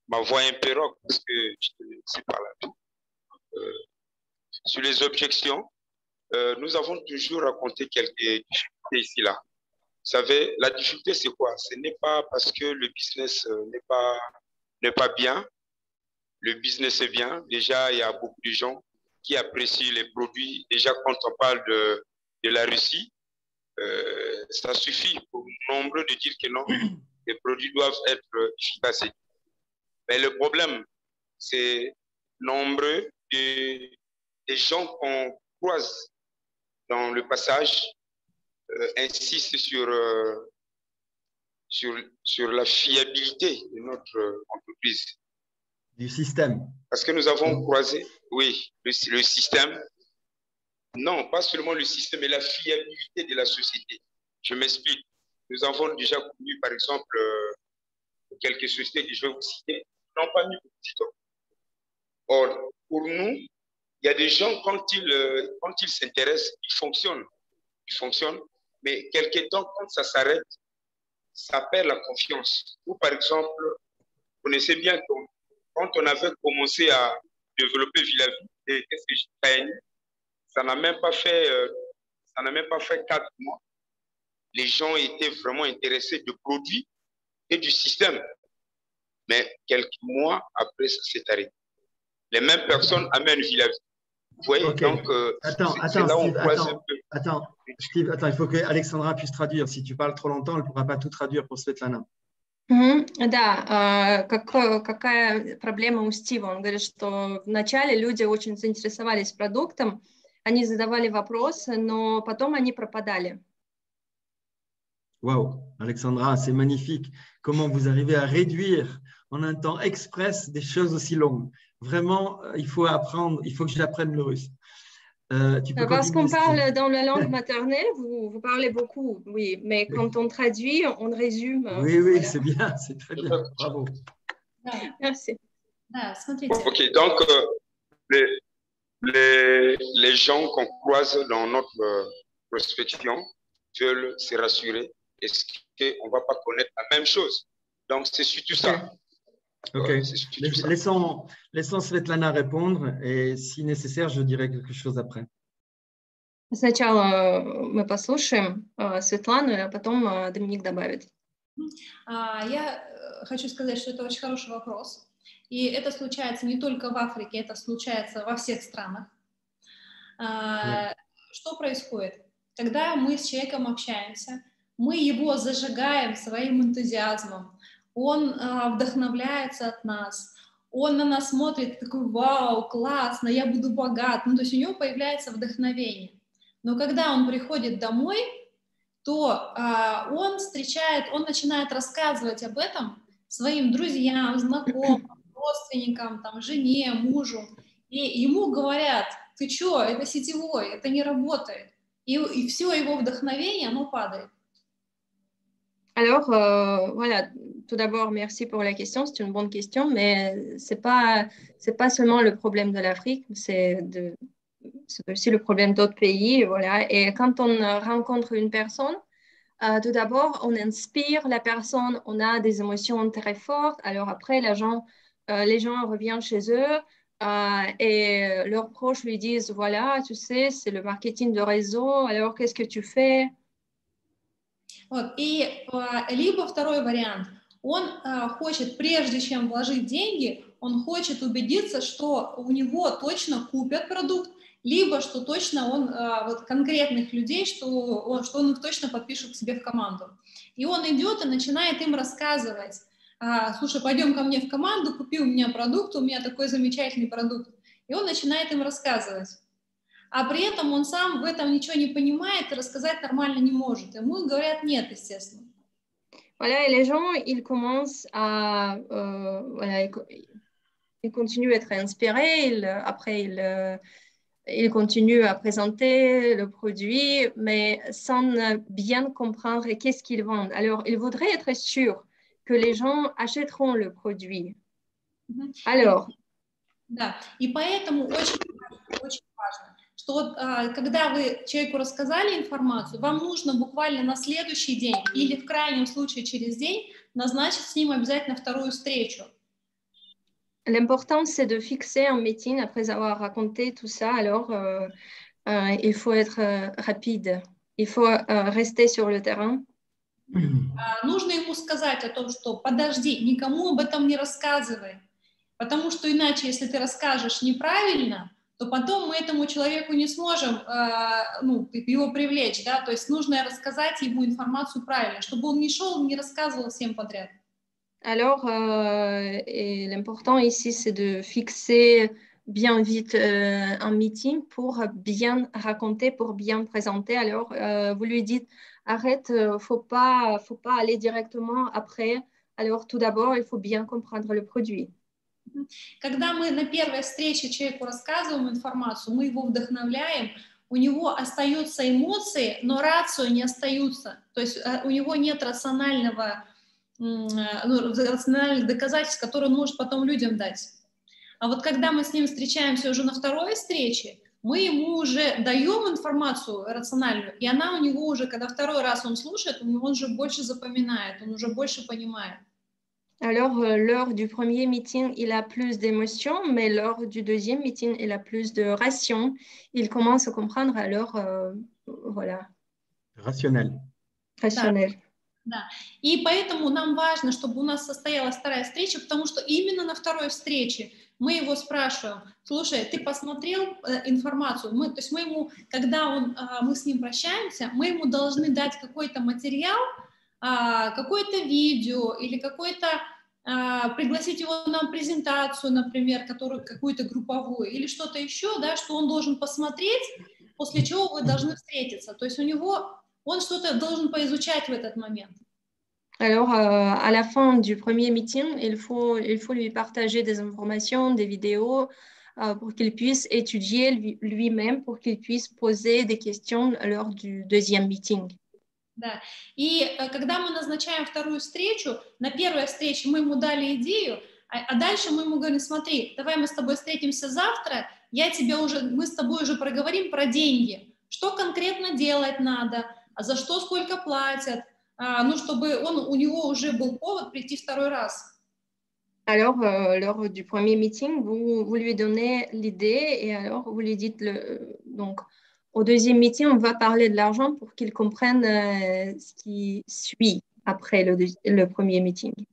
ma voix est un peu rock parce que je ne sais pas là. Sur les objections, nous avons toujours raconté quelques difficultés ici là. Vous savez, la difficulté c'est quoi? Ce n'est pas parce que le business n'est pas bien. Le business est bien. Déjà, il y a beaucoup de gens qui apprécient les produits. Déjà, quand on parle de la Russie, ça suffit pour nombreux de dire que non, les produits doivent être efficaces. Mais le problème, c'est nombreux des gens qu'on croise dans le passage insistent sur la fiabilité de notre entreprise. Du système. Parce que nous avons croisé, oui, le système. Non, pas seulement le système, mais la fiabilité de la société. Je m'explique. Nous avons déjà connu, par exemple, quelques sociétés que je vais vous citer, n'ont pas mis de titre. Or, pour nous, il y a des gens, quand ils s'intéressent, ils fonctionnent, mais quelque temps, quand ça s'arrête, ça perd la confiance. Ou par exemple, vous connaissez bien quand on avait commencé à développer Villavie et SCJ, ça n'a même pas fait 4 mois. Les gens étaient vraiment intéressés du produit et du système. Mais quelques mois après, ça s'est arrêté. Les mêmes personnes amènent Villavie. Vous voyez, okay. donc attends, Steve, il faut que Alexandra puisse traduire. Si tu parles trop longtemps, elle ne pourra pas tout traduire pour Svetlana. Да, какая проблема у Стива? Он говорит, что вначале люди очень заинтересовались продуктом, они задавали вопросы, но потом они пропадали. Waouh, Alexandra, c'est magnifique. Comment vous arrivez à réduire en un temps express des choses aussi longues. Vraiment, il faut apprendre, il faut que j'apprenne le russe. Parce qu'on parle dans la langue maternelle, vous parlez beaucoup, oui, mais quand on traduit, on résume. Oui, oui, voilà. C'est bien, c'est très bien, bravo. Merci. Ok, donc les gens qu'on croise dans notre prospection veulent se rassurer, est-ce qu'on ne va pas connaître la même chose? Donc, c'est surtout ça. Ok, laissons Svetlana répondre et si nécessaire, je dirai quelque chose après. Сначала мы послушаем Светлану, а потом Доминик добавит. Я хочу сказать, что это очень хороший вопрос. И это случается не только в Африке, это случается во всех странах. Что происходит? Когда мы с человеком общаемся, мы его зажигаем своим энтузиазмом, он вдохновляется от нас, он на нас смотрит, такой, вау, классно, я буду богат. Ну, то есть у него появляется вдохновение. Но когда он приходит домой, то он начинает рассказывать об этом своим друзьям, знакомым, родственникам, там, жене, мужу. И ему говорят, ты что, это сетевой, это не работает. И все его вдохновение, оно падает. Alors, voilà, tout d'abord, merci pour la question, c'est une bonne question, mais c'est pas seulement le problème de l'Afrique, c'est aussi le problème d'autres pays, voilà. Et quand on rencontre une personne, tout d'abord, on inspire la personne, on a des émotions très fortes, alors après, les gens reviennent chez eux et leurs proches lui disent, voilà, tu sais, c'est le marketing de réseau, alors qu'est-ce que tu fais? Вот. И либо второй вариант, он хочет, прежде чем вложить деньги, он хочет убедиться, что у него точно купят продукт, либо что точно он, вот конкретных людей, что он их точно подпишет к себе в команду. И он идет и начинает им рассказывать, слушай, пойдем ко мне в команду, купи у меня продукт, у меня такой замечательный продукт. И он начинает им рассказывать. А при этом он сам в этом ничего не понимает и рассказать нормально не может. Ему говорят нет, естественно. Voilà, et les gens, ils commencent à... voilà, ils continuent à être inspirés, après ils continuent à présenter le produit, mais sans bien comprendre qu'est-ce qu'ils vendent. Alors, ils voudraient être sûrs que les gens achèteront le produit. Alors... Да, и поэтому очень важно, что вот, когда вы человеку рассказали информацию, вам нужно буквально на следующий день или в крайнем случае через день назначить с ним обязательно вторую встречу. L'important, c'est de fixer un meeting après avoir raconté tout ça. Alors, il faut être rapide. Il faut rester sur le terrain. Нужно ему сказать о том, что подожди, никому об этом не рассказывай. Потому что иначе, если ты расскажешь неправильно, то потом мы этому человеку не сможем его привлечь, да, то есть нужно рассказать ему информацию правильно, чтобы он не шел, не рассказывал всем подряд. Alors, l'important ici, c'est de fixer bien vite un meeting pour bien raconter, pour bien présenter. Alors, vous lui dites, arrête, faut pas aller directement après. Alors, tout d'abord, il faut bien comprendre le produit. Когда мы на первой встрече человеку рассказываем информацию, мы его вдохновляем, у него остаются эмоции, но рацио не остаются. То есть у него нет рациональных доказательств, которые он может потом людям дать. А вот когда мы с ним встречаемся уже на второй встрече, мы ему уже даем информацию рациональную, и она у него уже, когда второй раз он слушает, он уже больше запоминает, он уже больше понимает. Alors, lors du premier meeting, il a plus d'émotions, mais lors du deuxième meeting, il a plus de ration. Il commence à comprendre, alors, voilà. Rationnel. Rationnel. Да. И поэтому нам важно, чтобы у нас состоялась вторая встреча, потому что именно на второй встрече мы его спрашиваем: слушай, ты посмотрел информацию? То есть мы ему, когда мы с ним прощаемся, мы ему должны дать какой-то материал, какое-то видео или пригласить его на презентацию, например, какую-то групповую или что-то еще, да, что он должен посмотреть, после чего вы должны встретиться. То есть он что-то должен поизучать в этот момент. Alors, à la fin du premier meeting, il faut lui partager des informations, des vidéos, pour qu'il puisse étudier lui-même, pour qu'il puisse poser des questions lors du deuxième meeting. Да. И когда мы назначаем вторую встречу, на первой встрече мы ему дали идею, а дальше мы ему говорим: смотри, давай мы с тобой встретимся завтра, мы с тобой уже проговорим про деньги, что конкретно делать надо, а за что сколько платят, чтобы у него уже был повод прийти второй раз. Alors, lors du premier meeting, vous lui donnez l'idée et alors vous lui dites donc, au deuxième meeting, on va parler de l'argent pour qu'il comprenne ce qui suit après le premier meeting.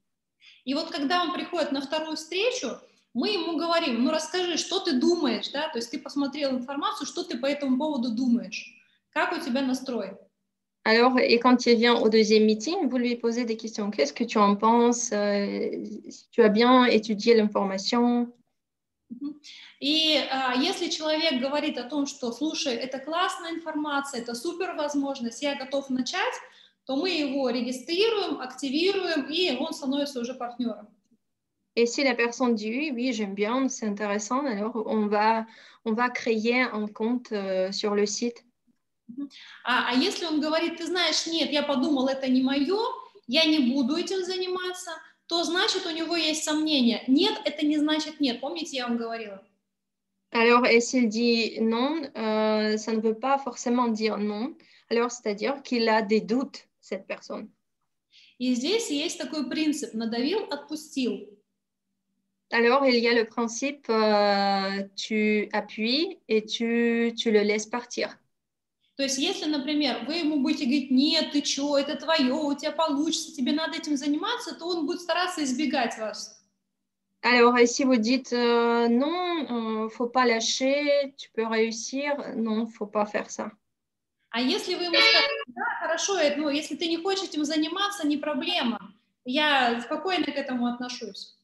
И вот когда он приходит на вторую встречу, мы ему говорим: ну расскажи, что ты думаешь, да, то есть ты посмотрел информацию, что ты по этому поводу думаешь, как у тебя настрой. Alors, et quand il vient au deuxième meeting, vous lui posez des questions. Qu'est-ce que tu en penses? Si tu as bien étudié l'information? И если человек говорит о том, что, слушай, это классная информация, это супер возможность, я готов начать, то мы его регистрируем, активируем, и он становится уже партнером. Et si la personne dit oui, j'aime bien, c'est intéressant, alors on va créer un compte sur le site. А если он говорит: ты знаешь, нет, я подумал, это не мое, я не буду этим заниматься, то значит у него есть сомнения. Нет, это не значит нет. Помните, я вам говорила? Alors, et s'il dit non, ça ne veut pas forcément dire non. Alors, c'est-à-dire qu'il a des doutes, cette personne. И здесь есть такой принцип: надавил, отпустил. Alors, il y a le principe, tu appuies et tu le laisses partir. То есть, если, например, вы ему будете говорить: нет, ты что, это твое, у тебя получится, тебе надо этим заниматься, то он будет стараться избегать вас. Alors, et si vous dites non, faut pas lâcher, tu peux réussir, non, faut pas faire ça. А если вы ему скажете: да, хорошо, если ты не хочешь этим заниматься, не проблема, я спокойно к этому отношусь.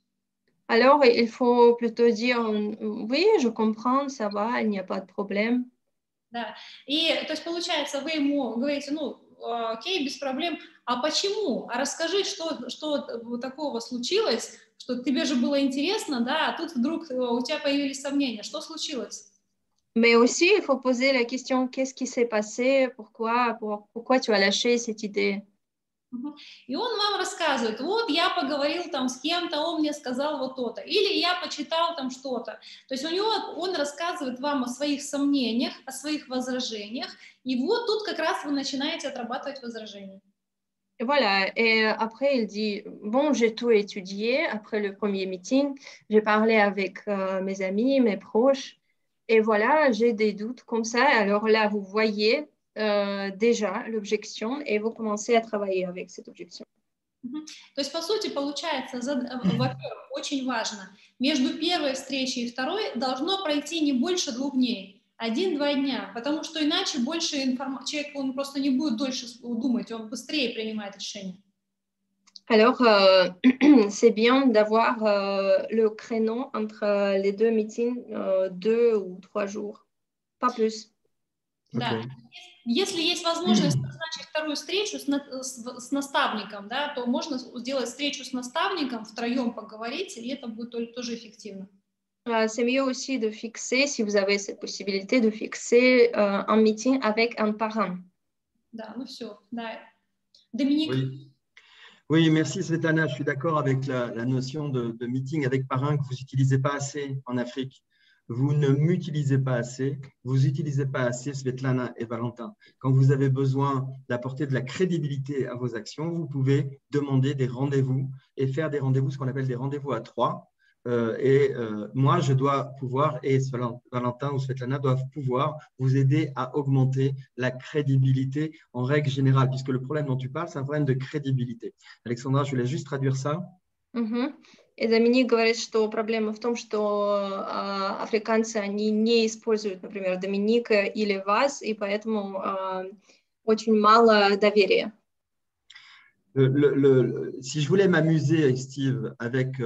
Alors, il faut plutôt dire oui, je comprends, ça va, il n'y a pas de problème. Да. И, то есть, получается, вы ему говорите: окей, без проблем, а почему? А расскажи, что такого случилось, что тебе же было интересно, да, а тут вдруг у тебя появились сомнения. Что случилось? Mais aussi, il faut poser la question, qu'est-ce qui s'est passé? Pourquoi tu as lâché cette idée? И он вам рассказывает: вот я поговорил там с кем-то, он мне сказал вот то-то, или я почитал там что-то. То есть он рассказывает вам о своих сомнениях, о своих возражениях, и вот тут как раз вы начинаете отрабатывать возражения. Et voilà, et après il dit, bon, j'ai tout étudié, après le premier meeting, j'ai parlé avec mes amis, mes proches, et voilà, j'ai des doutes comme ça. Alors là, vous voyez déjà l'objection et vous commencez à travailler avec cette objection. То есть, по сути, получается, во-первых, очень важно, между первой встречей и второй должно пройти не больше 2 дней, 1-2 дня, потому что иначе больше человек, он просто не будет дольше думать, он быстрее принимает решение. Alors, c'est bien d'avoir le créneau entre les 2 meetings, 2 ou 3 jours, pas plus. Да. Если есть возможность назначить вторую встречу с наставником, да, то можно сделать встречу с наставником, втроем поговорить, и это будет тоже эффективно. c'est mieux aussi de fixer, si vous avez cette possibilité, de fixer un meeting avec un parrain. Да, ну все, да. Доминик? Oui. Oui, merci Svetlana. Je suis d'accord avec la notion de meeting avec parrain que vous n'utilisez pas assez en Afrique. Vous ne m'utilisez pas assez, vous n'utilisez pas assez Svetlana et Valentin. Quand vous avez besoin d'apporter de la crédibilité à vos actions, vous pouvez demander des rendez-vous et faire des rendez-vous, ce qu'on appelle des rendez-vous à trois. Moi, je dois pouvoir, et Valentin ou Svetlana doivent pouvoir vous aider à augmenter la crédibilité en règle générale, puisque le problème dont tu parles, c'est un problème de crédibilité. Alexandra, je voulais juste traduire ça. И Доминик говорит, что проблема в том, что африканцы, они не используют, например, Доминика или вас, и поэтому очень мало доверия. Si je voulais m'amuser, Steve, avec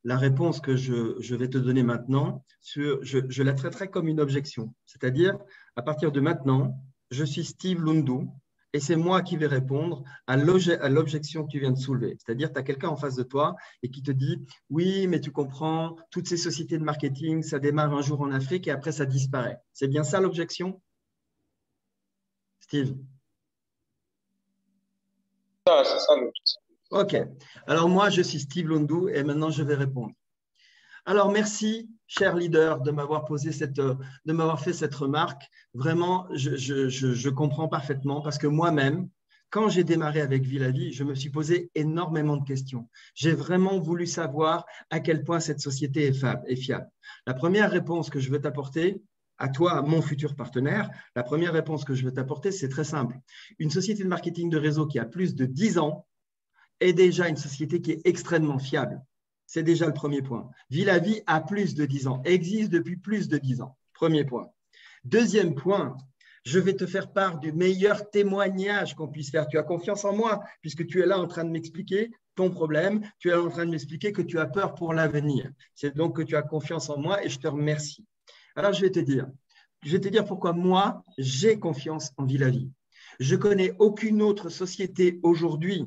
la réponse que je vais te donner maintenant, je la traiterai comme une objection. C'est-à-dire, à partir de maintenant, je suis Steve Lundu et c'est moi qui vais répondre à l'objection que tu viens de soulever. C'est-à-dire, tu as quelqu'un en face de toi et qui te dit « Oui, mais tu comprends, toutes ces sociétés de marketing, ça démarre un jour en Afrique et après, ça disparaît. » C'est bien ça l'objection, Steve? C'est ça l'objection. OK. Alors, moi, je suis Steve Lundu et maintenant, je vais répondre. Alors, merci, cher leader, de m'avoir fait cette remarque. Vraiment, je comprends parfaitement parce que moi-même, quand j'ai démarré avec Villavi, je me suis posé énormément de questions. J'ai vraiment voulu savoir à quel point cette société est fiable. La première réponse que je veux t'apporter, à toi, mon futur partenaire, la première réponse que je veux t'apporter, c'est très simple. Une société de marketing de réseau qui a plus de 10 ans est déjà une société qui est extrêmement fiable. C'est déjà le premier point. Villavi a plus de 10 ans, existe depuis plus de 10 ans. Premier point. Deuxième point, je vais te faire part du meilleur témoignage qu'on puisse faire. Tu as confiance en moi puisque tu es là en train de m'expliquer ton problème. Tu es là en train de m'expliquer que tu as peur pour l'avenir. C'est donc que tu as confiance en moi et je te remercie. Alors, je vais te dire pourquoi moi, j'ai confiance en Villavi. Je connais aucune autre société aujourd'hui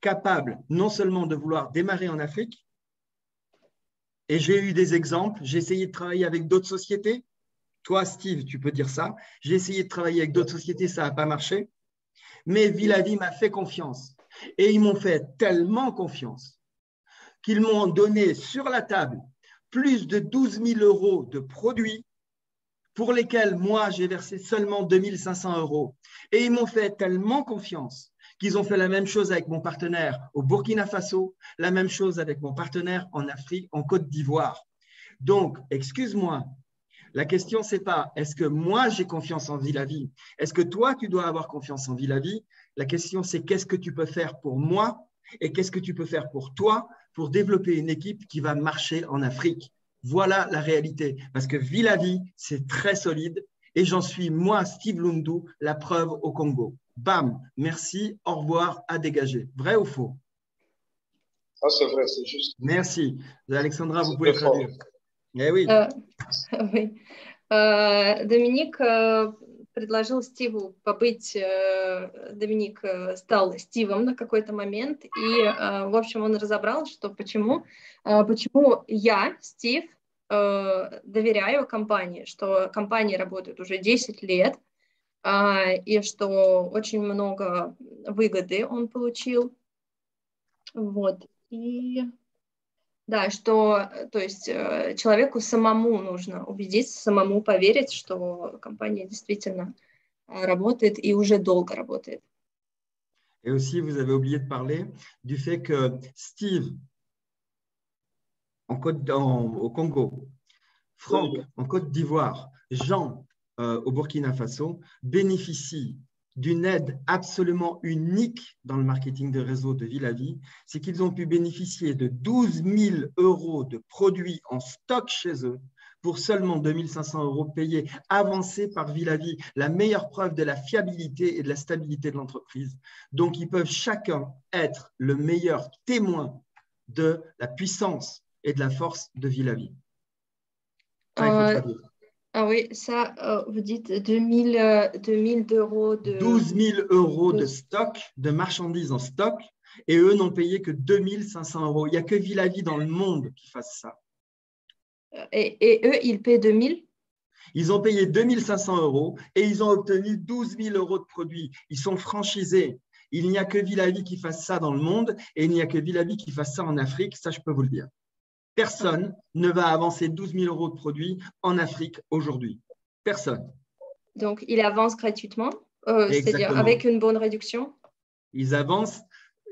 capable non seulement de vouloir démarrer en Afrique, et j'ai eu des exemples, j'ai essayé de travailler avec d'autres sociétés. Toi, Steve, tu peux dire ça. J'ai essayé de travailler avec d'autres sociétés, ça n'a pas marché. Mais Villavi m'a fait confiance. Et ils m'ont fait tellement confiance qu'ils m'ont donné sur la table plus de 12 000 € de produits pour lesquels moi, j'ai versé seulement 2 500 €. Et ils m'ont fait tellement confiance qu'ils ont fait la même chose avec mon partenaire au Burkina Faso, la même chose avec mon partenaire en Afrique, en Côte d'Ivoire. Donc, excuse-moi, la question, ce n'est pas est-ce que moi, j'ai confiance en Villavi? Est-ce que toi, tu dois avoir confiance en Villavi? La question, c'est qu'est-ce que tu peux faire pour moi et qu'est-ce que tu peux faire pour toi pour développer une équipe qui va marcher en Afrique? Voilà la réalité. Parce que Villavi, c'est très solide et j'en suis, moi, Steve Lundu, la preuve au Congo. Bam, merci, au revoir, à dégager. Vrai ou faux? Ça, c'est vrai, c'est juste. Merci. Alexandra, vous pouvez traduire. Eh oui. Oui. Доминик предложил Стиву побыть, Доминик стал Стивом на какой-то момент, и, в общем, он разобрал, что почему я, Стив, доверяю компании, что компании работают уже 10 лет, и что очень много выгоды он получил. Вот. И да, что, то есть человеку самому нужно убедиться, самому поверить, что компания действительно работает и уже долго работает. Et aussi, vous avez oublié de parler du fait que Steve, au Congo, Franck, en Côte d'Ivoire, Jean, au Burkina Faso, bénéficient d'une aide absolument unique dans le marketing de réseau de Villavi, c'est qu'ils ont pu bénéficier de 12 000 € de produits en stock chez eux pour seulement 2 500 € payés, avancés par Villavi, la meilleure preuve de la fiabilité et de la stabilité de l'entreprise. Donc, ils peuvent chacun être le meilleur témoin de la puissance et de la force de Villavi. Ça, il faut traduire. Ah oui, ça, vous dites 2 000 € de… 12 000 € de stock, de marchandises en stock, et eux n'ont payé que 2 500 €. Il n'y a que Villavi dans le monde qui fasse ça. Et eux, ils paient 2000? Ils ont payé 2500 € et ils ont obtenu 12 000 € de produits. Ils sont franchisés. Il n'y a que Villavi qui fasse ça dans le monde et il n'y a que Villavi qui fasse ça en Afrique, ça je peux vous le dire. Personne ne va avancer 12 000 € de produits en Afrique aujourd'hui. Personne. Donc, ils avancent gratuitement, c'est-à-dire avec une bonne réduction? Ils avancent.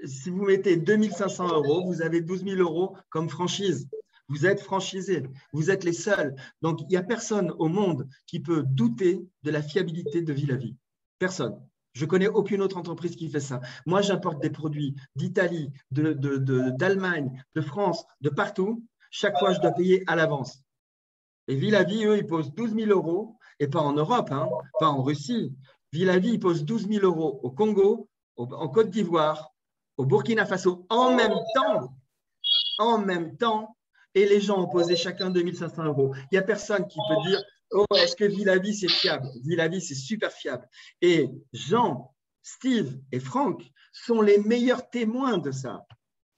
Si vous mettez 2500 €, vous avez 12 000 € comme franchise. Vous êtes franchisés, vous êtes les seuls. Donc, il n'y a personne au monde qui peut douter de la fiabilité de Villavi. Personne. Je ne connais aucune autre entreprise qui fait ça. Moi, j'importe des produits d'Italie, d'Allemagne, de France, de partout. Chaque fois, je dois payer à l'avance. Et Villavi, eux, ils posent 12 000 € et pas en Europe, hein, pas en Russie. Villavi, ils posent 12 000 € au Congo, en Côte d'Ivoire, au Burkina Faso, en même temps, et les gens ont posé chacun 2500 €. Il n'y a personne qui peut dire « Oh, est-ce que Villavi, c'est fiable ?» Villavi, c'est super fiable. Et Jean, Steve et Franck sont les meilleurs témoins de ça.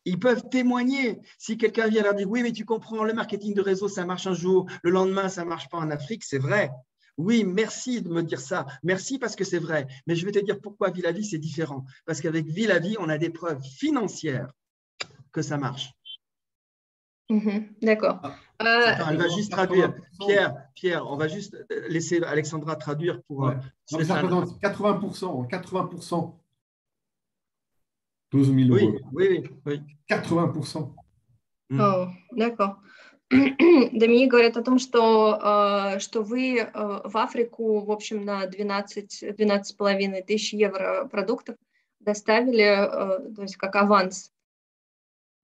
Ils peuvent témoigner. Si quelqu'un vient leur dire « Oui, mais tu comprends, le marketing de réseau, ça marche un jour, le lendemain, ça ne marche pas en Afrique », c'est vrai. Oui, merci de me dire ça. Merci parce que c'est vrai. Mais je vais te dire pourquoi Villavi, c'est différent. Parce qu'avec Villavi, on a des preuves financières que ça marche. D'accord. Attends, elle va juste traduire. Pierre, on va juste laisser Alexandra traduire pour… Ouais. Ça représente 80%. 12 000 €. Oui. 80%. Oh, d'accord. Доминик говорит о том, что вы в Африку, в общем, на 12,5 тысяч евро продуктов доставили, то есть как аванс,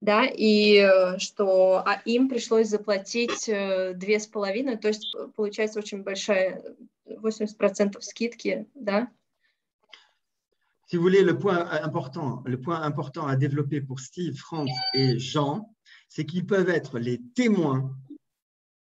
да, и что им пришлось заплатить 2,5, то есть получается очень большая, 80% скидки, да? Si vous voulez, le point important à développer pour Steve, Franck et Jean, c'est qu'ils peuvent être les témoins.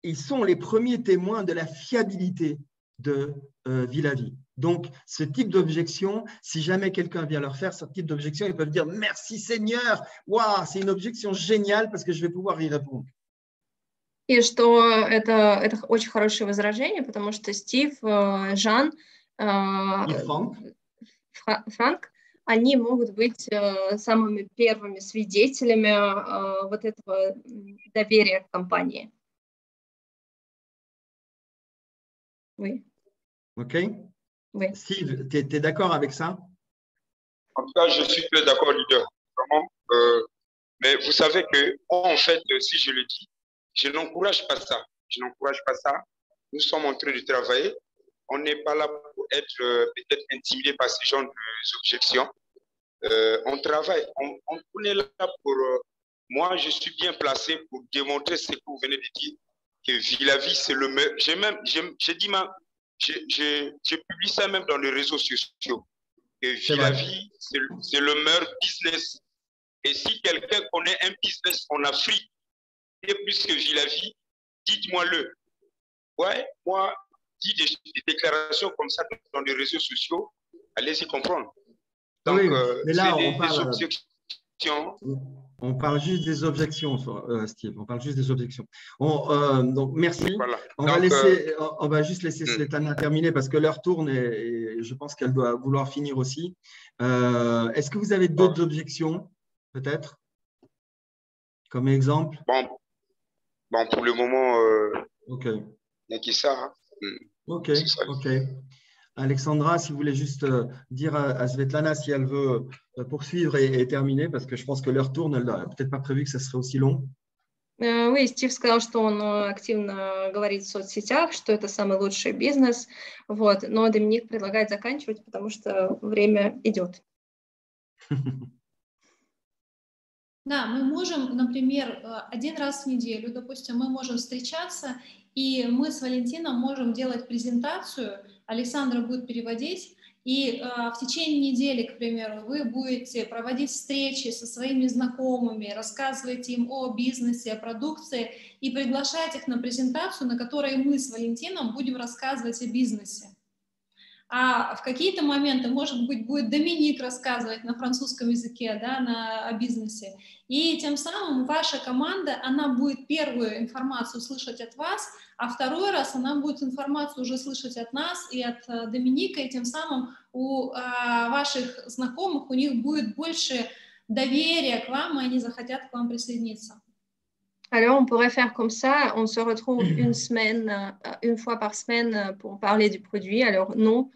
Ils sont les premiers témoins de la fiabilité de Villavi. Donc, ce type d'objection, si jamais quelqu'un vient leur faire ce type d'objection, ils peuvent dire « Merci Seigneur, waouh, c'est une objection géniale parce que je vais pouvoir y répondre. » И что это очень хорошее возражение, потому что Стив, Жан и Франк, они могут быть самыми первыми свидетелями вот этого доверия к компании. Oui. OK? Oui. Steve, tu es d'accord avec ça? En tout cas, je suis très d'accord, leader. Vraiment. Mais vous savez que, en fait, si je le dis, je n'encourage pas ça. Je n'encourage pas ça. Nous sommes en train de travailler. On n'est pas là pour être peut-être intimidé par ce genre d'objections. On travaille. On est là pour… moi, je suis bien placé pour démontrer ce que vous venez de dire, que Villavi, c'est le meilleur. Je publie ça même dans les réseaux sociaux. Que Villavi, c'est le meilleur business. Et si quelqu'un connaît un business en Afrique, et plus que Villavi, dites-moi-le. Ouais, moi, dis des déclarations comme ça dans les réseaux sociaux, allez-y comprendre. Donc, oui, mais là, on parle juste des objections, Steve. On parle juste des objections. Donc, merci. Voilà. On va juste laisser Svetlana terminer parce que l'heure tourne et je pense qu'elle doit vouloir finir aussi. Est-ce que vous avez d'autres objections, peut-être, comme exemple? Bon, pour le moment, OK. il n'y a que ça. Hein. OK. Alexandra, si vous voulez juste dire à Svetlana si elle veut poursuivre et terminer, parce que je pense que l'heure tourne, elle n'a peut-être pas prévu que ça serait aussi long. Oui, Стив сказал, что он активно говорит в соцсетях, что это самый лучший бизнес, вот, но Доминик предлагает заканчивать, потому что время идет. Да, мы можем, например, один раз в неделю, допустим, мы можем встречаться, и мы с Валентином можем делать презентацию, Александра будет переводить, и в течение недели, к примеру, вы будете проводить встречи со своими знакомыми, рассказывать им о бизнесе, о продукции и приглашать их на презентацию, на которой мы с Валентином будем рассказывать о бизнесе. а в какие-то моменты, может быть, будет Доминик рассказывать на французском языке, да, о бизнесе. И тем самым ваша команда, она будет первую информацию слышать от вас, а второй раз она будет информацию уже слышать от нас и от Доминика, и тем самым у ваших знакомых, у них будет больше доверия к вам, и они захотят к вам присоединиться. Alors, on pourrait faire comme ça, on se retrouve une fois par semaine pour parler du produit. Alors, non,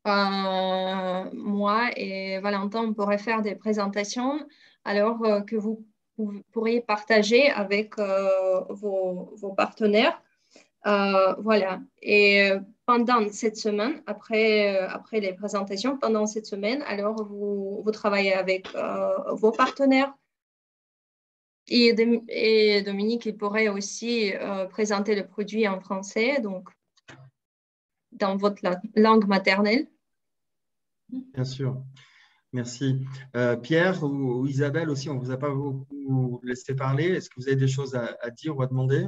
moi et Valentin, on pourrait faire des présentations alors que vous pourriez partager avec vos partenaires. Voilà. Et pendant cette semaine, après les présentations, pendant cette semaine, alors vous travaillez avec vos partenaires. Et Dominique, il pourrait aussi présenter le produit en français, donc dans votre langue maternelle. Bien sûr. Merci. Pierre ou Isabelle aussi, on ne vous a pas beaucoup laissé parler. Est-ce que vous avez des choses à dire ou à demander?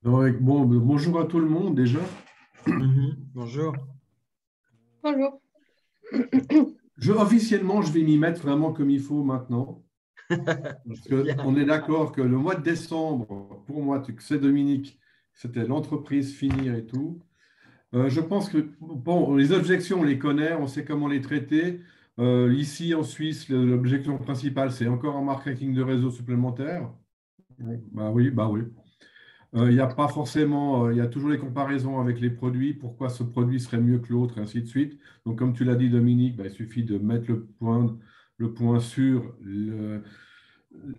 Bon, bonjour à tout le monde déjà. Bonjour. Bonjour. Officiellement, je vais m'y mettre vraiment comme il faut maintenant. Parce qu'on est d'accord que le mois de décembre, pour moi, c'est Dominique, c'était l'entreprise finir et tout. Je pense que, bon, les objections, on les connaît, on sait comment les traiter. Ici, en Suisse, l'objection principale, c'est encore un marketing de réseau supplémentaire. Bah oui. Il n'y a pas forcément, il y a toujours les comparaisons avec les produits, pourquoi ce produit serait mieux que l'autre, et ainsi de suite. Donc, comme tu l'as dit, Dominique, il suffit de mettre le point sur le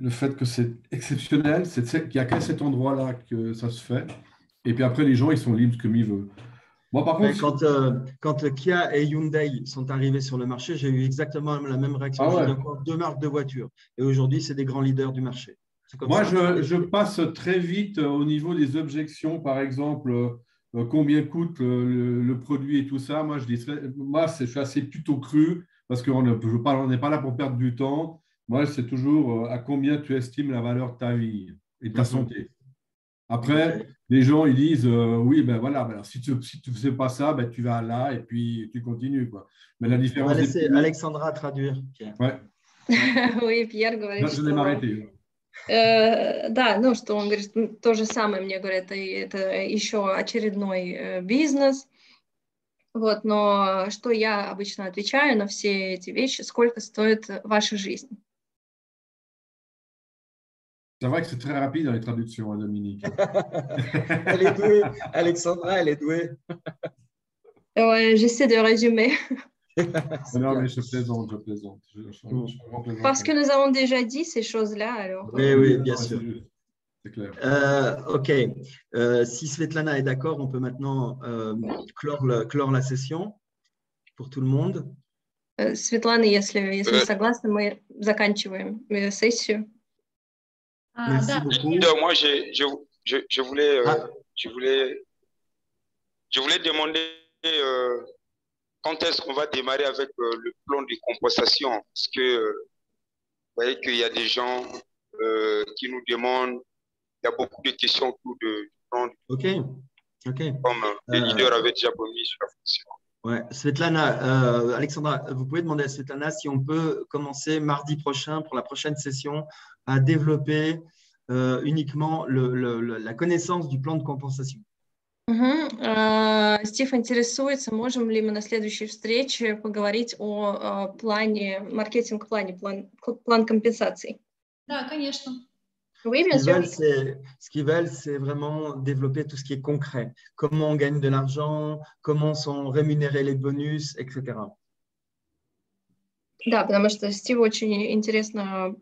fait que c'est exceptionnel, qu'il n'y a qu'à cet endroit-là que ça se fait. Et puis après, les gens, ils sont libres comme ils veulent. Moi, par contre, quand Kia et Hyundai sont arrivés sur le marché, j'ai eu exactement la même réaction. J'ai encore 2 marques de voitures. Et aujourd'hui, c'est des grands leaders du marché. Moi, je passe très vite au niveau des objections, par exemple, combien coûte le produit et tout ça. Moi, je suis assez plutôt cru parce qu'on n'est pas là pour perdre du temps. Moi, c'est toujours à combien tu estimes la valeur de ta vie et de ta santé. Après, les gens, ils disent oui, ben voilà, ben alors, si tu ne fais pas ça, ben, tu vas là et puis tu continues, quoi. Mais la différence. On va laisser Alexandra traduire. Ouais. Oui, Pierre говорит, je l'ai m'arrêté. Да, ну что он говорит, то же самое, мне говорят, это еще очередной бизнес. Вот, но что я обычно отвечаю на все эти вещи, сколько стоит ваша жизнь? C'est vrai que c'est très rapide dans les traductions, hein, Dominique. Elle est douée, Alexandra, elle est douée. Ouais, j'essaie de résumer. Non, mais je plaisante. Parce que nous avons déjà dit ces choses-là, alors. Oui, bien sûr. C'est clair. OK. Si Svetlana est d'accord, on peut maintenant clore la session pour tout le monde. Светлана, если вы согласны, мы заканчиваем сессию. Merci beaucoup. Moi, je voulais demander quand est-ce qu'on va démarrer avec le plan de compensation? Parce que vous voyez qu'il y a des gens qui nous demandent, il y a beaucoup de questions autour du plan. OK. Comme les leaders avaient déjà promis sur la fonction. Ouais. Svetlana, Alexandra, vous pouvez demander à Svetlana si on peut commencer mardi prochain pour la prochaine session à développer uniquement la connaissance du plan de compensation. Стив интересуется, можем ли мы на следующей встрече поговорить о плане, маркетинг-плане, план компенсаций? Да, конечно. Oui, bien sûr. Ce qu'ils veulent, c'est vraiment développer tout ce qui est concret. Comment on gagne de l'argent, comment sont rémunérés les bonus, etc. Да, потому что Стиву очень интересно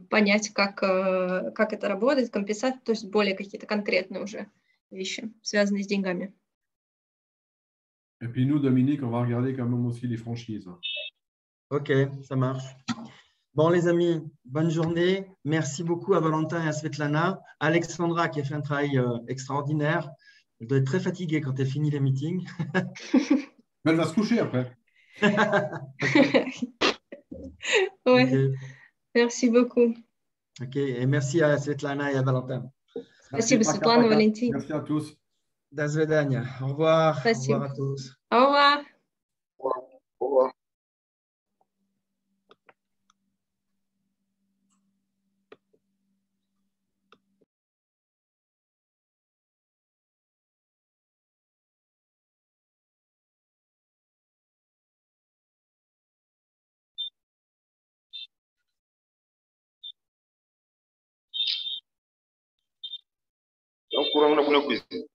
понять, как это работает, компенсация, то есть более какие-то конкретные уже вещи, связанные с деньгами. Et puis nous, Dominique, on va regarder quand même aussi les franchises. OK, ça marche. Bon, les amis, bonne journée. Merci beaucoup à Valentin et à Svetlana. Alexandra qui a fait un travail extraordinaire. Elle doit être très fatiguée quand elle finit les meetings. Elle va se coucher après. Ouais. Okay. Merci beaucoup. OK, et merci à Svetlana et à Valentin. Спасибо, Светлана, Валентин. Merci à tous. До свидания. Au revoir. Спасибо. Au revoir à tous. Au revoir. Au revoir. Donc, courant, on a